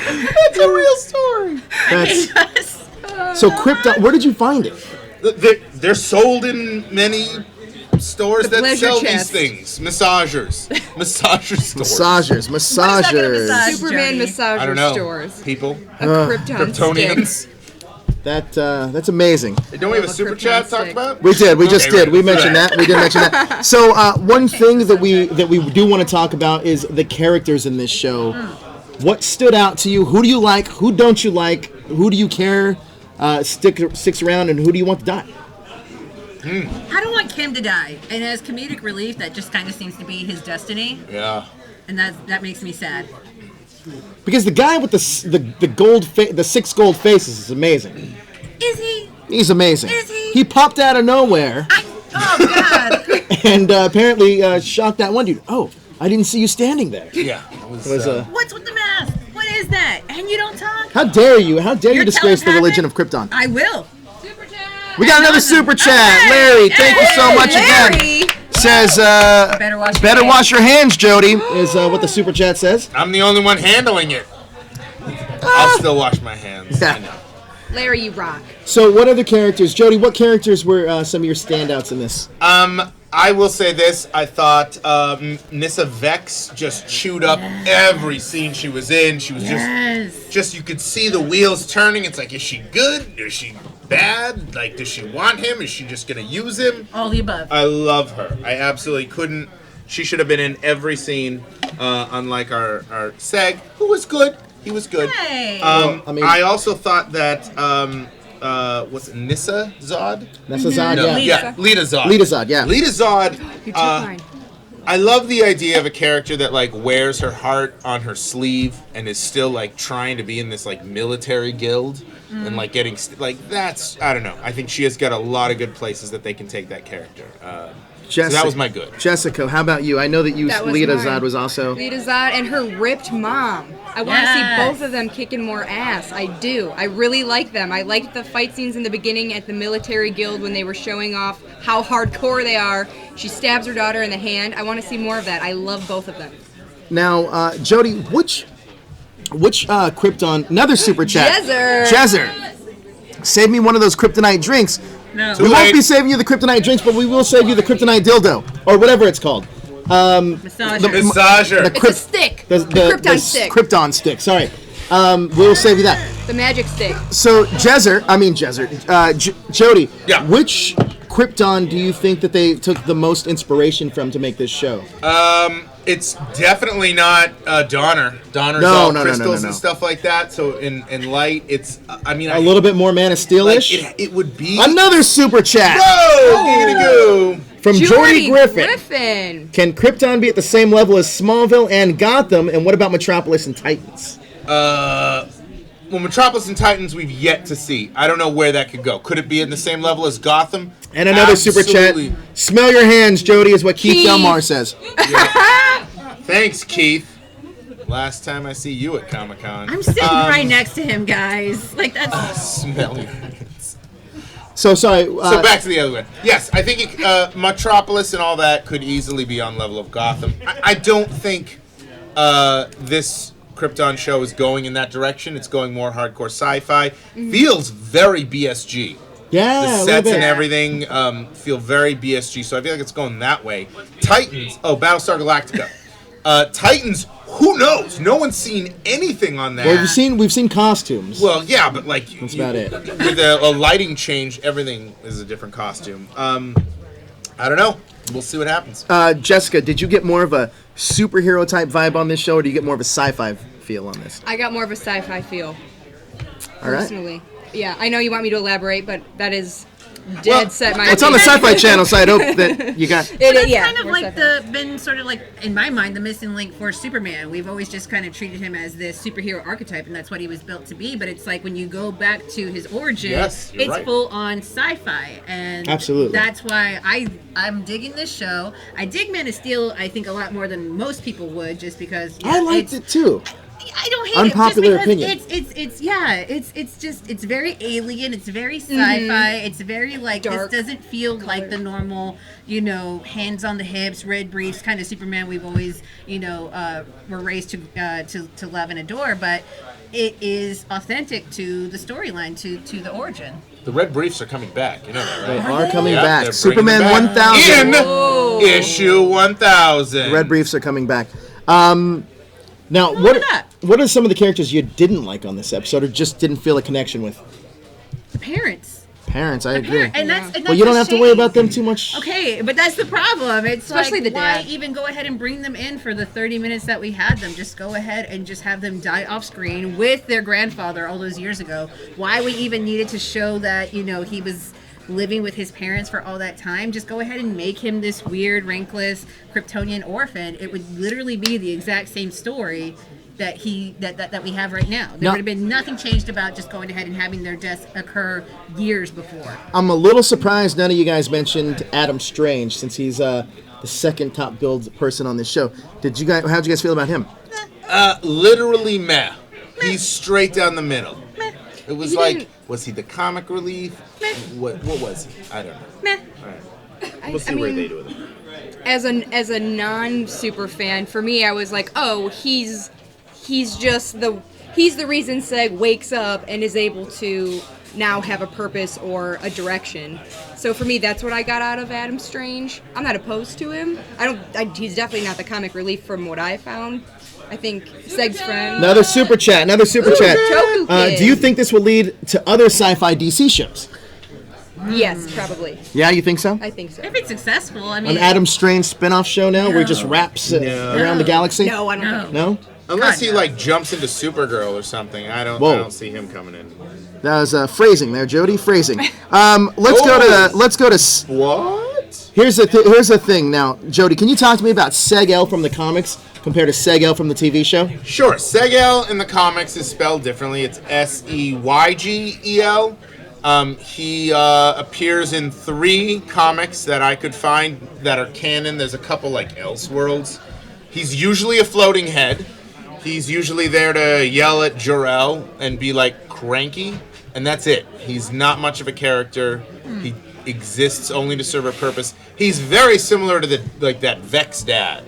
That's a real story. So Krypton, where did you find it? They're sold in many stores The that pleasure sell chest. these things. Massagers stores. Massagers. Superman massager I don't know. stores. People. A Krypton Kryptonians. That's amazing. Don't we have a super chat to talk about? We did. We just Okay, did. We right. mentioned that. We did mention that. So one thing that we do want to talk about is the characters in this show. What stood out to you? Who do you like? Who don't you like? Who do you care sticks around, and who do you want to die? I don't want Kim to die, and as comedic relief, that just kind of seems to be his destiny, Yeah. and that makes me sad. Because the guy with the 6 gold faces is amazing. Is he? He's amazing. Is he? He popped out of nowhere Oh God! and apparently shocked that one dude. Oh, I didn't see you standing there. Yeah. What's What's with the mask? What is that? And you don't talk? How dare you? How dare you You're disgrace the telepathic? religion of Krypton? I will. We got another super chat. Larry, thank you so much Larry. again. Says, better wash your hands, Jody, is what the super chat says. I'm the only one handling it. I'll still wash my hands. I know. Larry, you rock. So what other characters? Jody, what characters were some of your standouts in this? I will say this. I thought Nyssa Vex just chewed up every scene she was in. She was just you could see the wheels turning. It's like, is she good? Is she bad? Like, does she want him? Is she just going to use him? All the above. I love her. I absolutely couldn't. She should have been in every scene, unlike our Seg, who was good. He was good. Hey. I also thought that what's it, Nyssa Zod? Nyssa Zod, yeah. Lita Zod. Lita Zod, yeah. Lita Zod. You took mine. I love the idea of a character that like wears her heart on her sleeve and is still like trying to be in this like military guild and like getting like that's I don't know. I think she has got a lot of good places that they can take that character. So that was my good. Jessica, how about you? I know that you That was Lita mine. Zod was also. Lita Zod and her ripped mom. I want to see both of them kicking more ass. I do. I really like them. I liked the fight scenes in the beginning at the military guild when they were showing off how hardcore they are. She stabs her daughter in the hand. I want to see more of that. I love both of them. Now, Jody, which Krypton? Another super chat. Jezzer. Save me one of those kryptonite drinks. No. We won't be saving you the kryptonite drinks, but we will save you the kryptonite dildo or whatever it's called. Massager. Massager. The It's a stick. The Krypton stick. Krypton stick. Sorry. We'll save you that. The magic stick. So Jody. Yeah. Which Krypton do you think that they took the most inspiration from to make this show? It's definitely not Donner. Donner's No, all no, no, crystals no. and stuff like that. So in light, it's I mean A little bit more Man of Steel-ish. like, it would be Another super chat Go! from Jordy Griffin. Griffin. Can Krypton be at the same level as Smallville and Gotham? And what about Metropolis and Titans? Well, Metropolis and Titans we've yet to see. I don't know where that could go. Could it be in the same level as Gotham? And another super chat. Smell your hands, Jody, is what Keith Delmar says. Thanks, Keith. Last time I see you at Comic-Con. I'm sitting right next to him, guys. Like that's. Smell your hands. So sorry. So back to the other one. Yes, I think Metropolis and all that could easily be on level of Gotham. I don't think this Krypton show is going in that direction. It's going more hardcore sci-fi. Feels very BSG. Yeah, The a little sets bit. and everything feel very BSG, so I feel like it's going that way. Titans, Battlestar Galactica. Titans, who knows? No one's seen anything on that. Well, we've seen costumes. Well, yeah, but like That's about it. With a lighting change, everything is a different costume. I don't know. We'll see what happens. Jessica, did you get more of a superhero type vibe on this show, or do you get more of a sci-fi feel on this? I got more of a sci-fi feel. All right. Personally. Yeah, I know you want me to elaborate, but that is dead set my It's on the Sci-Fi Channel, so I hope that you got... Well, that's yeah, kind of more like sci-fi. been sort of like, in my mind, the missing link for Superman. We've always just kind of treated him as this superhero archetype, and that's what he was built to be. But it's like when you go back to his origin, Yes, you're it's right. full on sci-fi, and Absolutely. that's why I'm digging this show. I dig Man of Steel, I think, a lot more than most people would, just because I liked it too. I don't hate Unpopular it just because opinion. it's very alien, it's very sci-fi, it's very like Dark. this doesn't feel like the normal, hands on the hips, red briefs kind of Superman we've always, were raised to love and adore, but it is authentic to the storyline, to the origin. The red briefs are coming back. You know that, right? They are coming Yeah, back. they're Superman bringing them back 1000. in issue 1000. Red briefs are coming back. Now, what are some of the characters you didn't like on this episode, or just didn't feel a connection with? The parents. Parents, I agree. And that's Well, you don't a have to worry shame. about them too much. Okay, but that's the problem. It's Especially like, the why dad. even go ahead and bring them in for the 30 minutes that we had them? Just go ahead and just have them die off screen with their grandfather all those years ago. Why we even needed to show that, he was living with his parents for all that time? Just go ahead and make him this weird, rankless Kryptonian orphan. It would literally be the exact same story that we have right now. There would have been nothing changed about just going ahead and having their deaths occur years before. I'm a little surprised none of you guys mentioned Adam Strange, since he's the second top billed person on this show. How'd you guys feel about him? Literally meh. He's straight down the middle. It was He like, didn't- was he the comic relief? What was he? I don't know. Meh. All right. We'll see where they do with him. As a non-super fan, for me, I was like, oh, he's just the reason Seg wakes up and is able to now have a purpose or a direction. So for me, that's what I got out of Adam Strange. I'm not opposed to him. He's definitely not the comic relief from what I found. I think Seg's friend. Another super chat. Toku Kid. Do you think this will lead to other sci-fi DC shows? Yes, probably. Yeah, you think so? I think so. If it's successful, I mean... An Adam Strange spin-off show now where he just wraps around the galaxy? No, I don't think. No? Unless he jumps into Supergirl or something. I don't see him coming in. That was phrasing there, Jody. Phrasing. Let's go to. What? Here's the thing now, Jody. Can you talk to me about Seg-El from the comics compared to Seg-El from the TV show? Sure. Seg-El in the comics is spelled differently. It's Seygel. He appears in 3 comics that I could find that are canon. There's a couple like Elseworlds. He's usually a floating head. He's usually there to yell at Jor-El and be like cranky, and that's it. He's not much of a character. He exists only to serve a purpose. He's very similar to that Vex dad,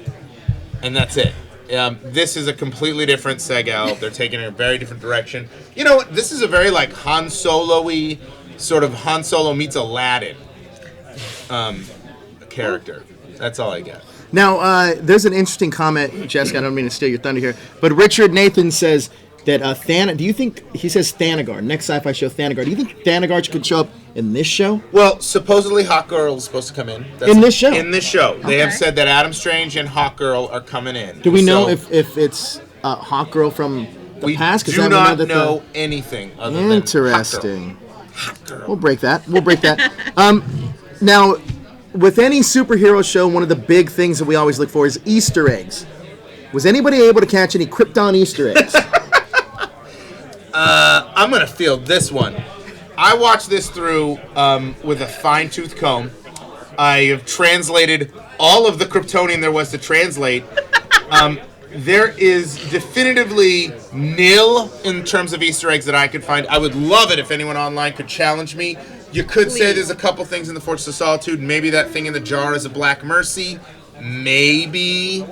and that's it. This is a completely different Seg-El. They're taking a very different direction. You know what? This is a very Han Solo-y, sort of Han Solo meets Aladdin character. That's all I got. Now, there's an interesting comment, Jessica. I don't mean to steal your thunder here, but Richard Nathan says that do you think he says Thanagar, next sci-fi show Thanagar? Do you think Thanagar could show up in this show? Well, supposedly Hawkgirl is supposed to come in. In this show? In this show. They have said that Adam Strange and Hawkgirl are coming in. Do we know if it's Hawkgirl from the past? We do not know anything other than interesting. We'll break that. Now, with any superhero show, one of the big things that we always look for is Easter eggs. Was anybody able to catch any Krypton Easter eggs? I'm going to field this one. I watched this through with a fine-tooth comb. I have translated all of the Kryptonian there was to translate. There is definitively nil in terms of Easter eggs that I could find. I would love it if anyone online could challenge me. You could say there's a couple things in the Fortress of Solitude. Maybe that thing in the jar is a Black Mercy. Maybe.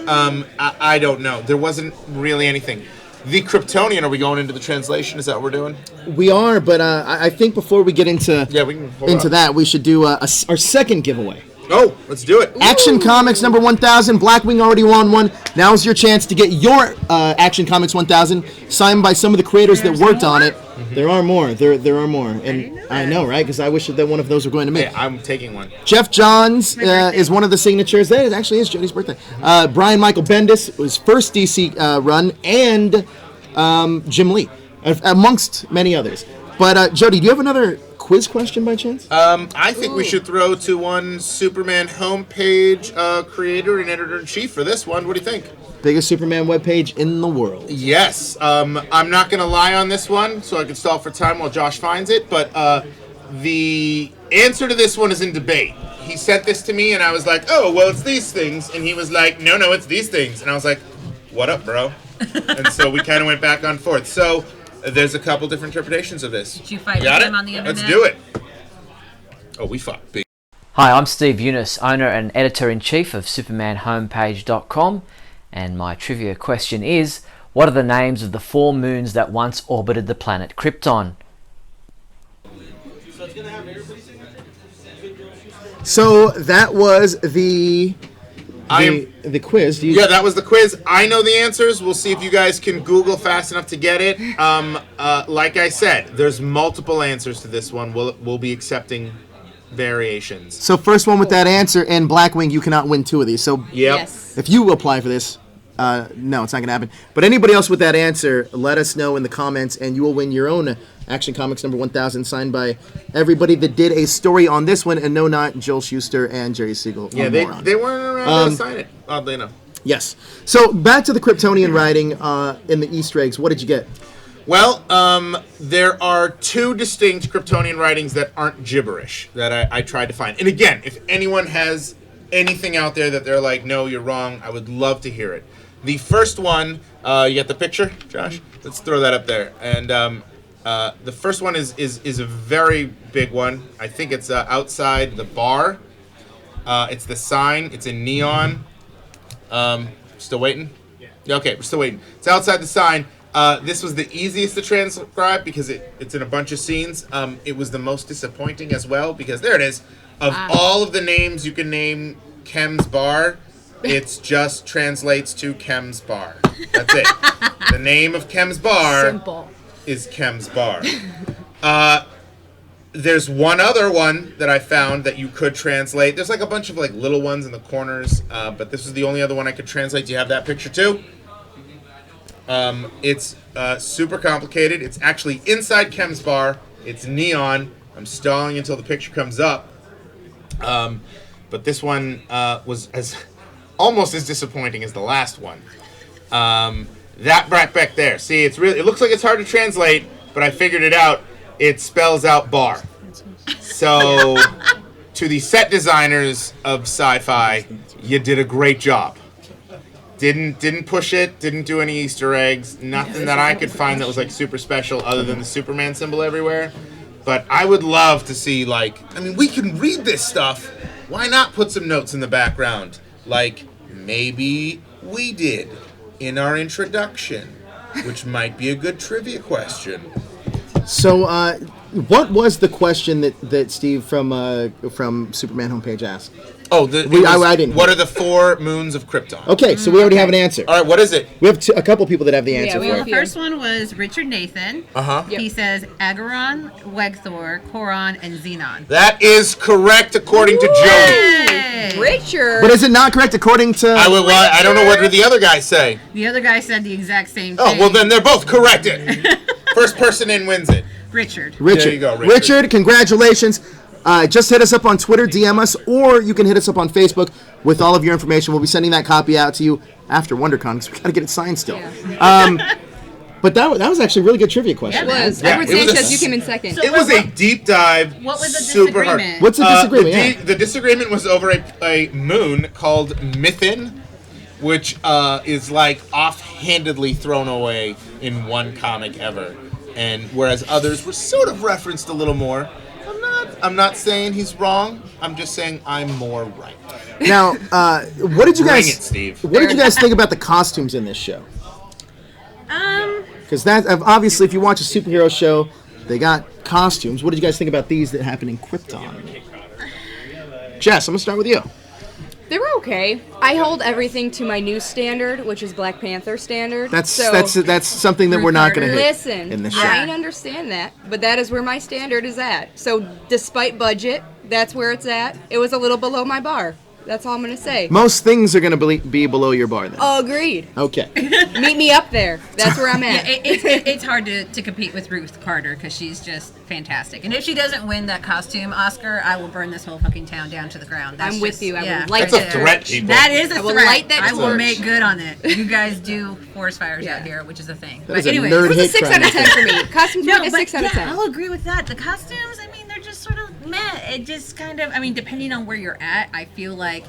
I don't know. There wasn't really anything. The Kryptonian, are we going into the translation? Is that what we're doing? We are, but I think before we get into that, we should do our second giveaway. Oh, let's do it. Action Comics number 1000. Blackwing already won one. Now's your chance to get your Action Comics 1000 signed by some of the creators that worked on it. Mm-hmm. There are more. There are more. And I know, right? Because I wish that one of those were going to me. Hey, I'm taking one. Jeff Johns is one of the signatures. That actually is Jody's birthday. Brian Michael Bendis was first DC run, and Jim Lee, amongst many others. But Jody, do you have another quiz question by chance? I think we should throw to one Superman homepage creator and editor-in-chief for this one. What do you think? Biggest Superman webpage in the world. Yes. I'm not going to lie on this one, so I can stall for time while Josh finds it. But the answer to this one is in debate. He sent this to me, and I was like, oh, well, it's these things. And he was like, no, it's these things. And I was like, what up, bro? And so we kind of went back and forth. So there's a couple different interpretations of this. Did you fight with him on the internet? Let's do it. Oh, we fought big. Hi, I'm Steve Eunice, owner and editor-in-chief of SupermanHomepage.com. And my trivia question is, what are the names of the 4 moons that once orbited the planet Krypton? So that was the quiz. Yeah, that was the quiz. I know the answers. We'll see if you guys can Google fast enough to get it. Like I said, there's multiple answers to this one. We'll be accepting variations. So first one with that answer, and Blackwing, you cannot win 2 of these. So if you apply for this, no, it's not going to happen. But anybody else with that answer, let us know in the comments, and you will win your own Action Comics number 1000 signed by everybody that did a story on this one, and no, not Joel Shuster and Jerry Siegel. Yeah, they weren't around to sign it, oddly enough. Yes. So back to the Kryptonian writing in the Easter eggs. What did you get? Well, there are 2 distinct Kryptonian writings that aren't gibberish that I tried to find. And again, if anyone has anything out there that they're like, no, you're wrong, I would love to hear it. The first one, you got the picture, Josh? Let's throw that up there. And the first one is a very big one. I think it's outside the bar. It's the sign. It's in neon. Still waiting? Yeah. Okay, we're still waiting. It's outside the sign. This was the easiest to transcribe because it's in a bunch of scenes. It was the most disappointing as well because there it is. Of all of the names you can name Chem's Bar, it just translates to Chem's Bar. That's it. The name of Chem's Bar is Chem's Bar. There's one other one that I found that you could translate. There's like a bunch of like little ones in the corners, but this is the only other one I could translate. Do you have that picture too? It's super complicated. It's actually inside Chem's Bar. It's neon. I'm stalling until the picture comes up. But this one was almost as disappointing as the last one. That back there. See, it looks like it's hard to translate, but I figured it out. It spells out bar. So, to the set designers of Sci-Fi, you did a great job. Didn't push it, didn't do any Easter eggs, nothing that I could find that was like super special other than the Superman symbol everywhere. But I would love to see we can read this stuff. Why not put some notes in the background? Like maybe we did in our introduction, which might be a good trivia question. So, what was the question that Steve from Superman homepage asked? Oh, I didn't. What are the 4 moons of Krypton? Okay, so we already have an answer. All right, what is it? We have a couple people that have the answer. The first one was Richard Nathan. He says Agaron, Wegthor, Koron, and Xenon. That is correct according to Jody. Richard. But is it not correct according to? I don't know what did the other guy say. The other guy said the exact same thing. Oh, well then they're both correct. First person in wins it. Richard. There you go, Richard, congratulations. Just hit us up on Twitter, DM us, or you can hit us up on Facebook with all of your information. We'll be sending that copy out to you after WonderCon because we got to get it signed still. Yeah. But that was actually a really good trivia question. Yeah, it was. Edward Sanchez, you came in second. It was a deep dive. What was the super disagreement? Hard. What's the disagreement? The disagreement was over a moon called Mythin, which is like offhandedly thrown away in one comic ever. And whereas others were sort of referenced a little more. I'm not saying he's wrong. I'm just saying I'm more right. Now, what did you guys? Bring it, Steve. What did you guys think about the costumes in this show? Because that obviously, if you watch a superhero show, they got costumes. What did you guys think about these that happen in Krypton? Jess, I'm gonna start with you. They were okay. I hold everything to my new standard, which is Black Panther standard. That's something that we're not going to hit Listen, in the show. I understand that, but that is where my standard is at. So despite budget, that's where it's at. It was a little below my bar. That's all I'm gonna say. Most things are going to be below your bar then. Agreed. Okay. Meet me up there. That's where I'm at. Yeah, it's hard to compete with Ruth Carter because she's just fantastic. And if she doesn't win that costume Oscar, I will burn this whole fucking town down to the ground. I'm with you. I would That's a threat, people. That is a I will threat. light that I will torch. make good on it. You guys do forest fires out here, which is a thing. That But is a anyway, nerd It was a hate 6 crime. out of 10 for me. Costumes were like a 6 out of 10. I'll agree with that. The costumes, I mean, they're just sort of meh. It just kind of, I mean, depending on where you're at, I feel like,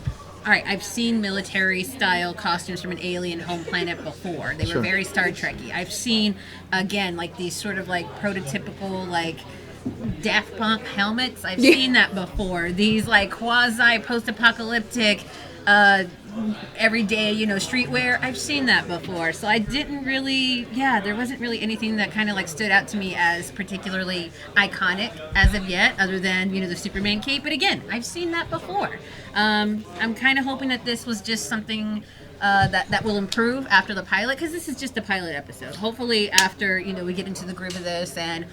all right, I've seen military-style costumes from an alien home planet before. They were very Star Trek-y. I've seen, again, like these sort of like prototypical, like, Daft Punk helmets. I've seen that before. These like quasi post-apocalyptic everyday, streetwear. I've seen that before. So I didn't really, there wasn't really anything that kind of like stood out to me as particularly iconic as of yet, other than, the Superman cape. But again, I've seen that before. I'm kind of hoping that this was just something that will improve after the pilot, because this is just a pilot episode. Hopefully after, we get into the groove of this and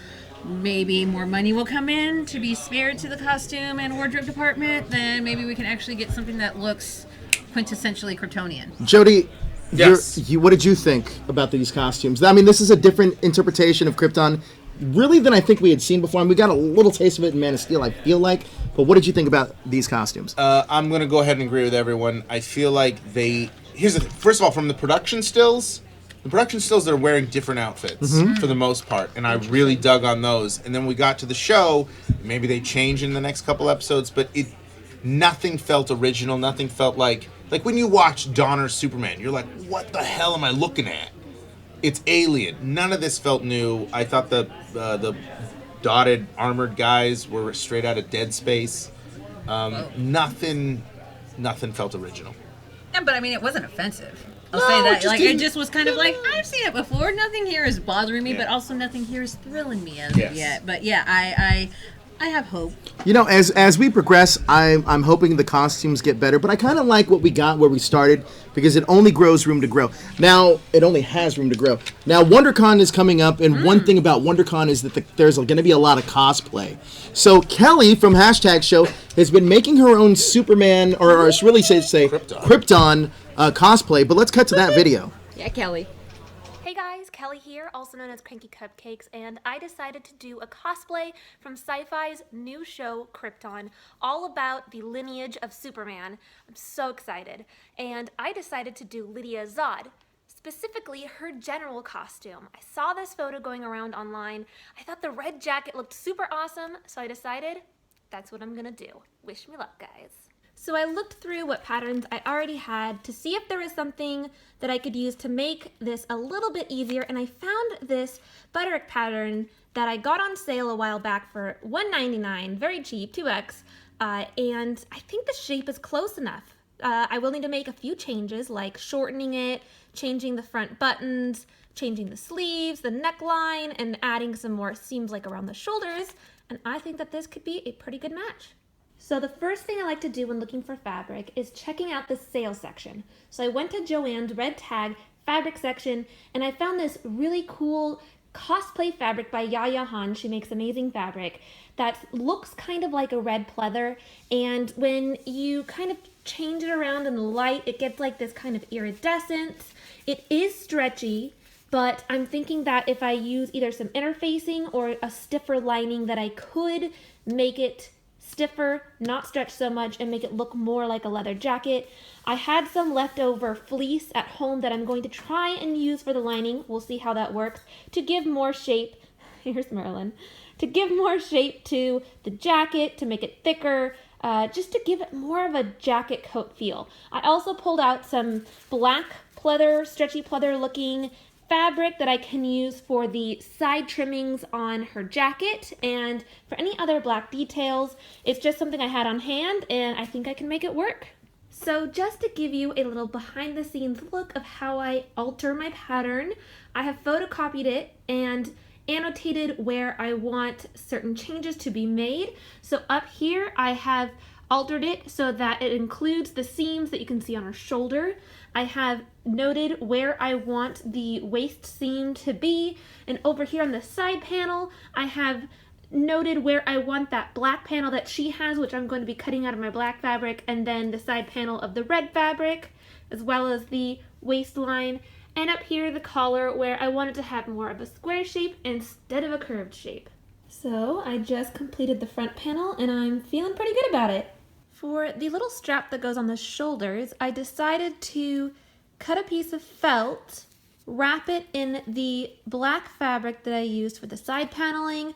maybe more money will come in to be spared to the costume and wardrobe department, then maybe we can actually get something that looks quintessentially Kryptonian. Jody, Yes. what did you think about these costumes? I mean, this is a different interpretation of Krypton, really, than I think we had seen before. And we got a little taste of it in Man of Steel, I feel like. But what did you think about these costumes? I'm going to go ahead and agree with everyone. I feel like here's the thing. First of all, from the production stills, they're wearing different outfits for the most part. And I really dug on those. And then we got to the show. Maybe they change in the next couple episodes, but nothing felt original. Nothing felt like when you watch Donner's Superman, you're like, what the hell am I looking at? It's alien. None of this felt new. I thought the dotted armored guys were straight out of Dead Space. Nothing felt original. Yeah, but I mean, it wasn't offensive. I'll say that. Like, it just was kind of like, I've seen it before. Nothing here is bothering me, but also nothing here is thrilling me as of yet. But yeah, I have hope. As we progress, I'm hoping the costumes get better, but I kind of like what we got where we started, because it only grows room to grow. Now, it only has room to grow. Now, WonderCon is coming up, and one thing about WonderCon is that there's going to be a lot of cosplay. So Kelly from #Show has been making her own Superman, or really say Krypton cosplay, but let's cut to that video. Yeah, Kelly. Hey guys, Kelly here, also known as Cranky Cupcakes, and I decided to do a cosplay from Sci-Fi's new show, Krypton, all about the lineage of Superman. I'm so excited. And I decided to do Lydia Zod, specifically her general costume. I saw this photo going around online. I thought the red jacket looked super awesome, so I decided that's what I'm gonna do. Wish me luck, guys. So I looked through what patterns I already had to see if there was something that I could use to make this a little bit easier, and I found this Butterick pattern that I got on sale a while back for $1.99, very cheap, 2x, and I think the shape is close enough. I will need to make a few changes, like shortening it, changing the front buttons, changing the sleeves, the neckline, and adding some more seams like around the shoulders, and I think that this could be a pretty good match. So the first thing I like to do when looking for fabric is checking out the sale section. So I went to Joann's Red Tag fabric section, and I found this really cool cosplay fabric by Yaya Han. She makes amazing fabric that looks kind of like a red pleather, and when you kind of change it around in the light, it gets like this kind of iridescence. It is stretchy, but I'm thinking that if I use either some interfacing or a stiffer lining, that I could make it stiffer, not stretch so much, and make it look more like a leather jacket. I had some leftover fleece at home that I'm going to try and use for the lining. We'll see how that works, to give more shape. Here's Marilyn. To give more shape to the jacket, to make it thicker, just to give it more of a jacket coat feel. I also pulled out some black pleather, stretchy pleather looking fabric that I can use for the side trimmings on her jacket, and for any other black details. It's just something I had on hand, and I think I can make it work. So just to give you a little behind the scenes look of how I alter my pattern, I have photocopied it and annotated where I want certain changes to be made. So up here I have altered it so that it includes the seams that you can see on her shoulder. I have noted where I want the waist seam to be, and over here on the side panel I have noted where I want that black panel that she has, which I'm going to be cutting out of my black fabric, and then the side panel of the red fabric, as well as the waistline, and up here the collar where I wanted to have more of a square shape instead of a curved shape. So I just completed the front panel and I'm feeling pretty good about it. For the little strap that goes on the shoulders, I decided to cut a piece of felt, wrap it in the black fabric that I used for the side paneling,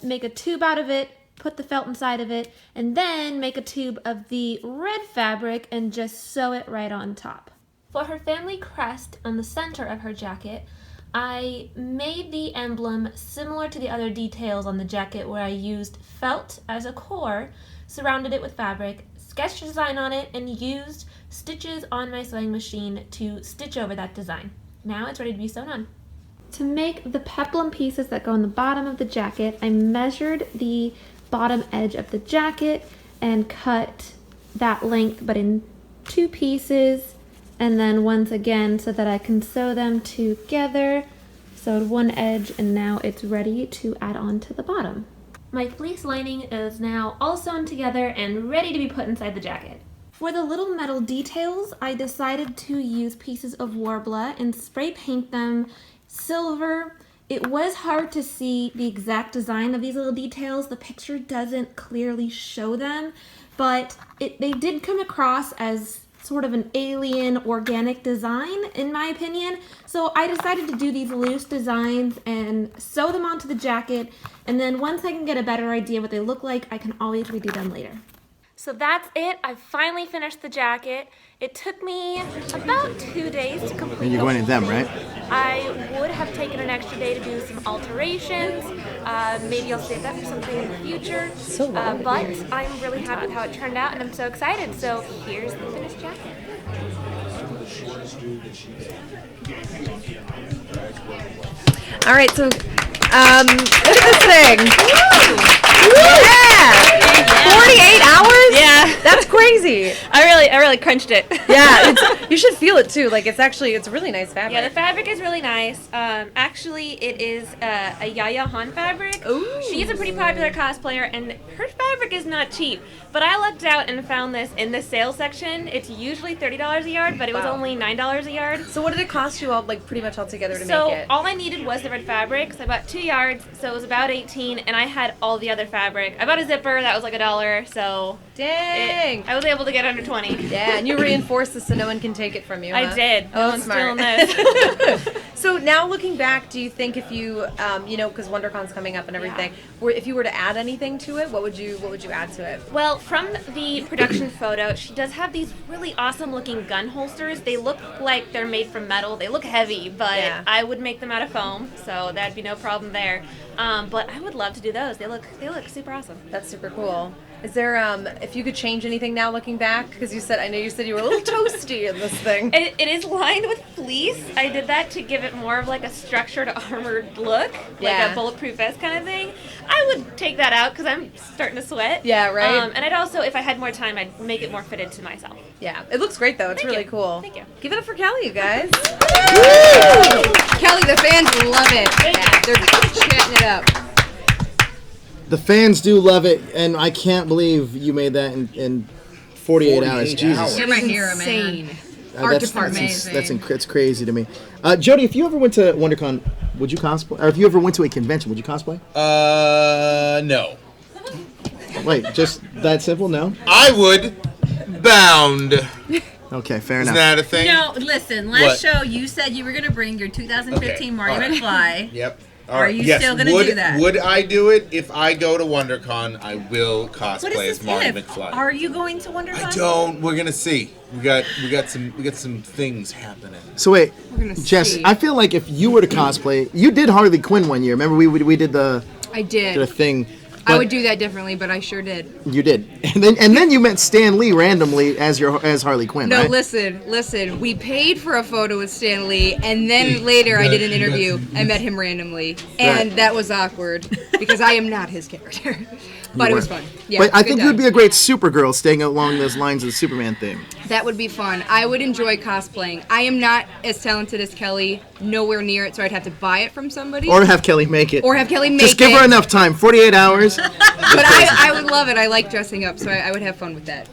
make a tube out of it, put the felt inside of it, and then make a tube of the red fabric and just sew it right on top. For her family crest on the center of her jacket, I made the emblem similar to the other details on the jacket where I used felt as a core, surrounded it with fabric, sketched a design on it, and used stitches on my sewing machine to stitch over that design. Now it's ready to be sewn on. To make the peplum pieces that go on the bottom of the jacket, I measured the bottom edge of the jacket and cut that length but in 2 pieces, and then once again so that I can sew them together. Sewed one edge and now it's ready to add on to the bottom. My fleece lining is now all sewn together and ready to be put inside the jacket. For the little metal details, I decided to use pieces of Warbler and spray paint them silver. It was hard to see the exact design of these little details. The picture doesn't clearly show them, but they did come across as sort of an alien organic design in my opinion. So I decided to do these loose designs and sew them onto the jacket, and then once I can get a better idea what they look like, I can always redo them later. So that's it. I finally finished the jacket. It took me about 2 days to complete. And you're going to them, right? I would have taken an extra day to do some alterations. Maybe I'll save that for something in the future. But I'm really happy with how it turned out, and I'm so excited. So here's the finished jacket. All right, so look at this thing. Yeah! 48 hours? Yeah. That's crazy. I really crunched it. Yeah, you should feel it too. Like it's a really nice fabric. Yeah, the fabric is really nice. Actually, it is a Yaya Han fabric. Ooh. She's a pretty popular cosplayer, and her fabric is not cheap. But I lucked out and found this in the sale section. It's usually $30 a yard, but it was only $9 a yard. So what did it cost you all, like pretty much all together to make it? So all I needed was the red fabric. So I bought 2 yards, so it was about $18, and I had all the other fabric. I bought a zipper that was like $1, so dang, I was able to get under 20. Yeah, and you reinforced this so no one can take it from you. I did. No one's smart. stealing this. So now looking back, do you think if you, because WonderCon's coming up and everything, if you were to add anything to it, what would you add to it? Well, from the production photo, she does have these really awesome looking gun holsters. They look like they're made from metal. They look heavy, but I would make them out of foam, so that'd be no problem there. But I would love to do those. They look super awesome. That's super cool. Is there, if you could change anything now looking back, because I know you said you were a little toasty in this thing. It is lined with fleece. I did that to give it more of like a structured armored look, like a bulletproof vest kind of thing. I would take that out because I'm starting to sweat. Yeah, right. And I'd also, if I had more time, I'd make it more fitted to myself. Yeah, it looks great though. It's really cool. Thank you. Give it up for Kelly, you guys. Kelly, the fans love it. They're chatting it up. The fans do love it, and I can't believe you made that in 48 hours. Jesus. You're my hero, man. Art department. That's crazy to me. Jody, if you ever went to WonderCon, would you cosplay? Or if you ever went to a convention, would you cosplay? No. Wait, just that simple? No? I would. Bound. Okay, fair enough. Isn't that a thing? No, listen, last show you said you were going to bring your 2015 Marty McFly. Yep. Are you still going to do that? Would I do it? If I go to WonderCon, I will cosplay as Marty McFly. Are you going to WonderCon? I don't. We're gonna see. We got some things happening. So wait, Jess, I feel like if you were to cosplay, you did Harley Quinn one year. Remember we did the thing. I would do that differently, but I sure did. You did, and then you met Stan Lee randomly as Harley Quinn. No, right? listen. We paid for a photo with Stan Lee, and then later I did an interview. I met him randomly, and that was awkward because I am not his character. But it was fun. Yeah, but I think you'd be a great Supergirl, staying along those lines of the Superman thing. That would be fun. I would enjoy cosplaying. I am not as talented as Kelly, nowhere near it, so I'd have to buy it from somebody. Or have Kelly make it. Just give her enough time, 48 hours. But I would love it. I like dressing up, so I would have fun with that.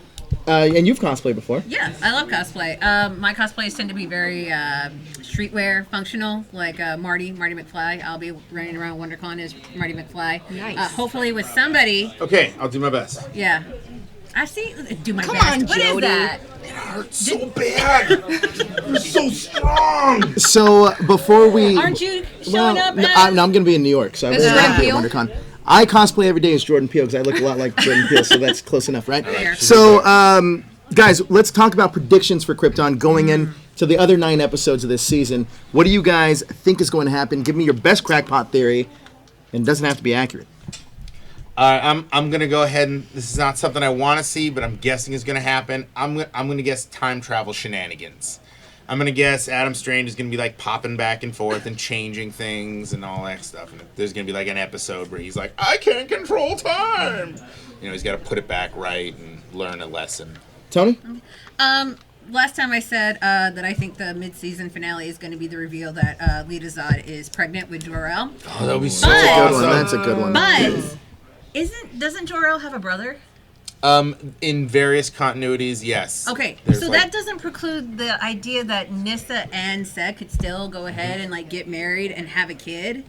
And you've cosplayed before. Yeah, I love cosplay. My cosplays tend to be very streetwear functional, like Marty McFly. I'll be running around WonderCon as Marty McFly. Nice. Hopefully with somebody. Okay, I'll do my best. Yeah. I see. Do my Come best. on, What is Jody. that? It hurts so bad. You're so strong. So before we... Aren't you showing up no, as... I'm going to be in New York, so I Is won't Jordan be at Peele? WonderCon. I cosplay every day as Jordan Peele because I look a lot like Jordan Peele, so that's close enough, right? Fair. So, guys, let's talk about predictions for Krypton going in to the other 9 episodes of this season. What do you guys think is going to happen? Give me your best crackpot theory, and it doesn't have to be accurate. I'm gonna go ahead and this is not something I want to see, but I'm guessing is gonna happen. I'm gonna guess time travel shenanigans. I'm gonna guess Adam Strange is gonna be like popping back and forth and changing things and all that stuff. And there's gonna be like an episode where he's like, I can't control time. You know, he's got to put it back right and learn a lesson. Tony? Last time I said that I think the mid-season finale is going to be the reveal that Lita Zod is pregnant with Jor-El. Oh, that would be so That's a good awesome. one. That's a good one. But doesn't Jor-El have a brother? In various continuities, yes. Okay, There's so like- that doesn't preclude the idea that Nyssa and Seg could still go ahead and like get married and have a kid.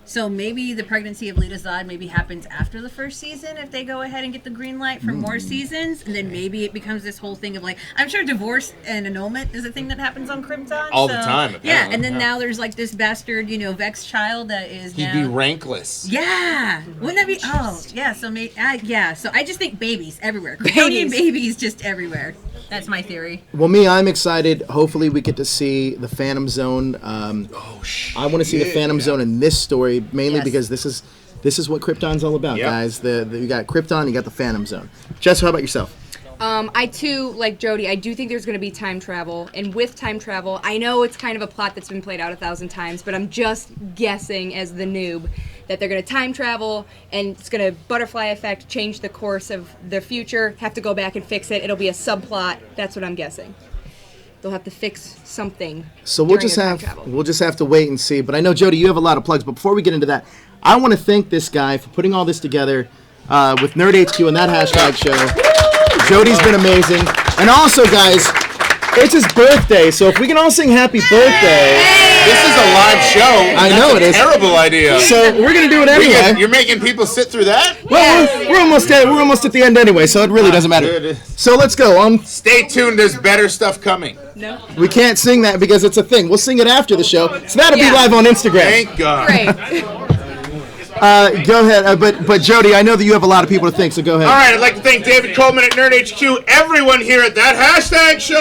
So maybe the pregnancy of Lita Zod maybe happens after the first season if they go ahead and get the green light for more seasons, and then maybe it becomes this whole thing of like, I'm sure divorce and annulment is a thing that happens on Krypton All the time, Yeah, apparently, and then yeah. now there's like this bastard, Vex child that is He'd now. be rankless. Yeah, wouldn't that be? Oh, yeah. So maybe, yeah. So I just think babies everywhere. Kryptonian babies just everywhere. That's my theory. Well, I'm excited. Hopefully, we get to see the Phantom Zone. I want to see the Phantom Zone in this story, mainly because this is what Krypton's all about, guys. You got Krypton, you got the Phantom Zone. Jess, how about yourself? I too, like Jody, I do think there's going to be time travel. And with time travel, I know it's kind of a plot that's been played out 1,000 times, but I'm just guessing as the noob that they're going to time travel and it's going to butterfly effect, change the course of the future, have to go back and fix it. It'll be a subplot. That's what I'm guessing. They'll have to fix something. So we'll during just the time travel. have to wait and see. But I know, Jody, you have a lot of plugs. But before we get into that, I want to thank this guy for putting all this together with Nerd HQ and that hashtag show. Jody's been amazing. And also, guys, it's his birthday, so if we can all sing happy birthday. This is a live show. I know it is. Terrible idea. So we're gonna do it anyway. You're making people sit through that? Well, we're almost at the end anyway, so it really doesn't matter. Good. So let's go. Stay tuned. There's better stuff coming. No. We can't sing that because it's a thing. We'll sing it after the show, so that'll be live on Instagram. Thank God. Great. Go ahead, but Jody, I know that you have a lot of people to thank, so go ahead. All right, I'd like to thank David Coleman at Nerd HQ, everyone here at that hashtag show.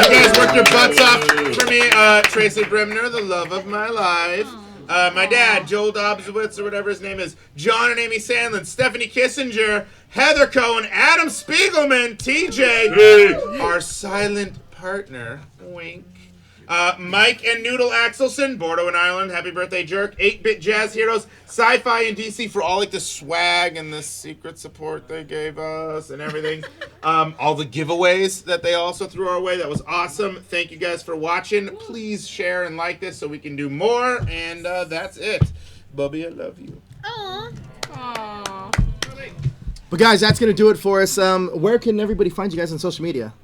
You guys worked your butts off for me. Tracy Brimner, the love of my life. My dad, Joel Dobbswitz, or whatever his name is. John and Amy Sandlin, Stephanie Kissinger, Heather Cohen, Adam Spiegelman, TJ, our silent partner, wink. Mike and Noodle Axelson, Bordeaux and Ireland, happy birthday, jerk. 8-Bit Jazz Heroes, Sci-Fi and DC for all like the swag and the secret support they gave us and everything. All the giveaways that they also threw our way, that was awesome. Thank you guys for watching. Please share and like this so we can do more. And that's it. Bubby, I love you. Aww. But guys, that's gonna do it for us. Where can everybody find you guys on social media?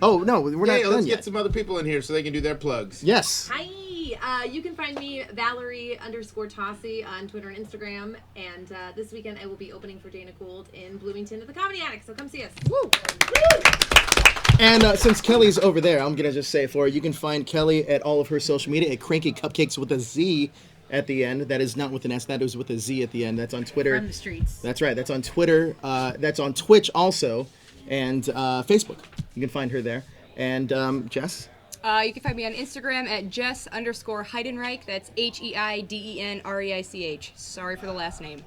Oh no, we're not done let's yet. get some other people in here so they can do their plugs. Yes. Hi, you can find me Valerie_Tossi on Twitter and Instagram. And this weekend I will be opening for Dana Gould in Bloomington at the Comedy Attic. So come see us. Woo! And since Kelly's over there, I'm gonna just say it for her. You can find Kelly at all of her social media at Cranky Cupcakes with a Z at the end. That is not with an S. That is with a Z at the end. That's on Twitter. From the streets. That's right. That's on Twitter. That's on Twitch also, and Facebook. You can find her there. And Jess? You can find me on Instagram at Jess_Heidenreich. That's HEIDENREICH. Sorry for the last name.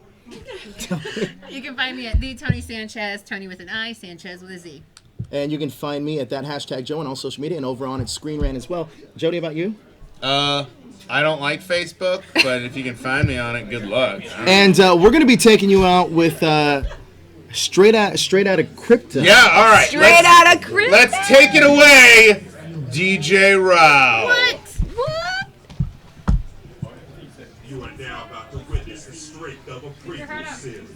You can find me at the Tony Sanchez, Tony with an I, Sanchez with a Z. And you can find me at that hashtag Joe on all social media and over on its Screen Rant as well. Jody, about you? I don't like Facebook, but if you can find me on it, good luck. And we're going to be taking you out with Straight out of Krypton. Yeah, all right. Straight out of Krypton. Let's take it away, DJ Rao. What?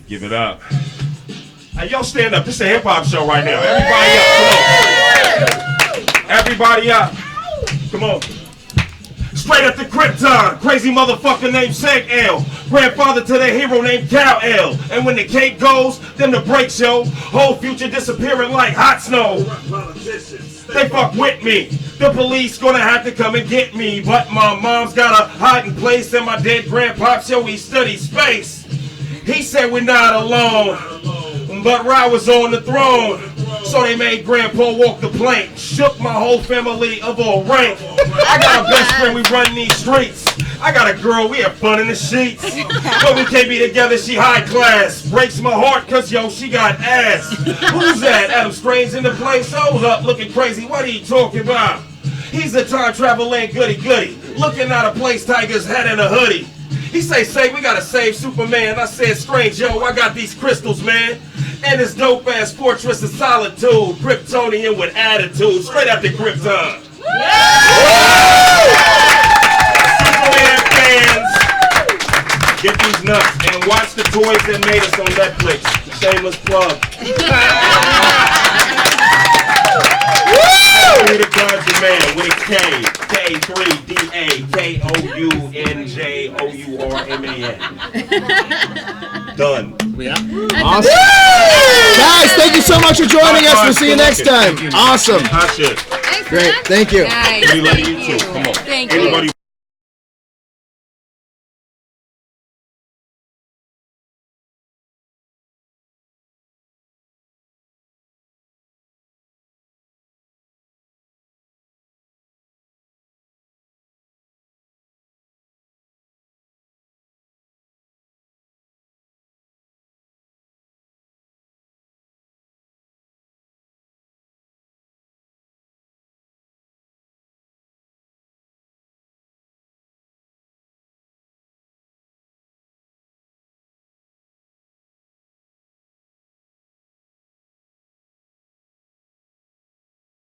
Give it up. Hey, yo, stand up. This is a hip-hop show right now. Everybody up. Come on. Straight up to Krypton. Crazy motherfucker named Seg-El. Grandfather to the hero named Kal-El. And when the cake goes, then the break show. Whole future disappearing like hot snow. They fuck with me. The police gonna have to come and get me. But my mom's got a hiding place. And my dead grandpa show he studied space. He said we're not alone, but Ra was on the throne. So they made Grandpa walk the plank. Shook my whole family of all rank. I got a best friend, we run these streets. I got a girl, we have fun in the sheets. But we can't be together, she high class. Breaks my heart, cause yo, she got ass. Who's that? Adam Strange in the place? Hold up, looking crazy, what are you talking about? He's a time traveling goody. Looking out of place, Tiger's hat and a hoodie. He say, we gotta save Superman. I said, Strange, yo, I got these crystals, man. And this dope-ass Fortress of Solitude. Kryptonian with attitude. Straight out the Krypton. Superman fans, get these nuts and watch the toys that made us on Netflix. Shameless plug. Peter Conjure Man with a K. K3DAKOUNJOURMAN. Done. Yeah. Awesome. Guys, thank you so much for joining us. We'll see you next time. Awesome. Hot shit. Great. Thank you. Nice. We love you too. Come on. Thank you.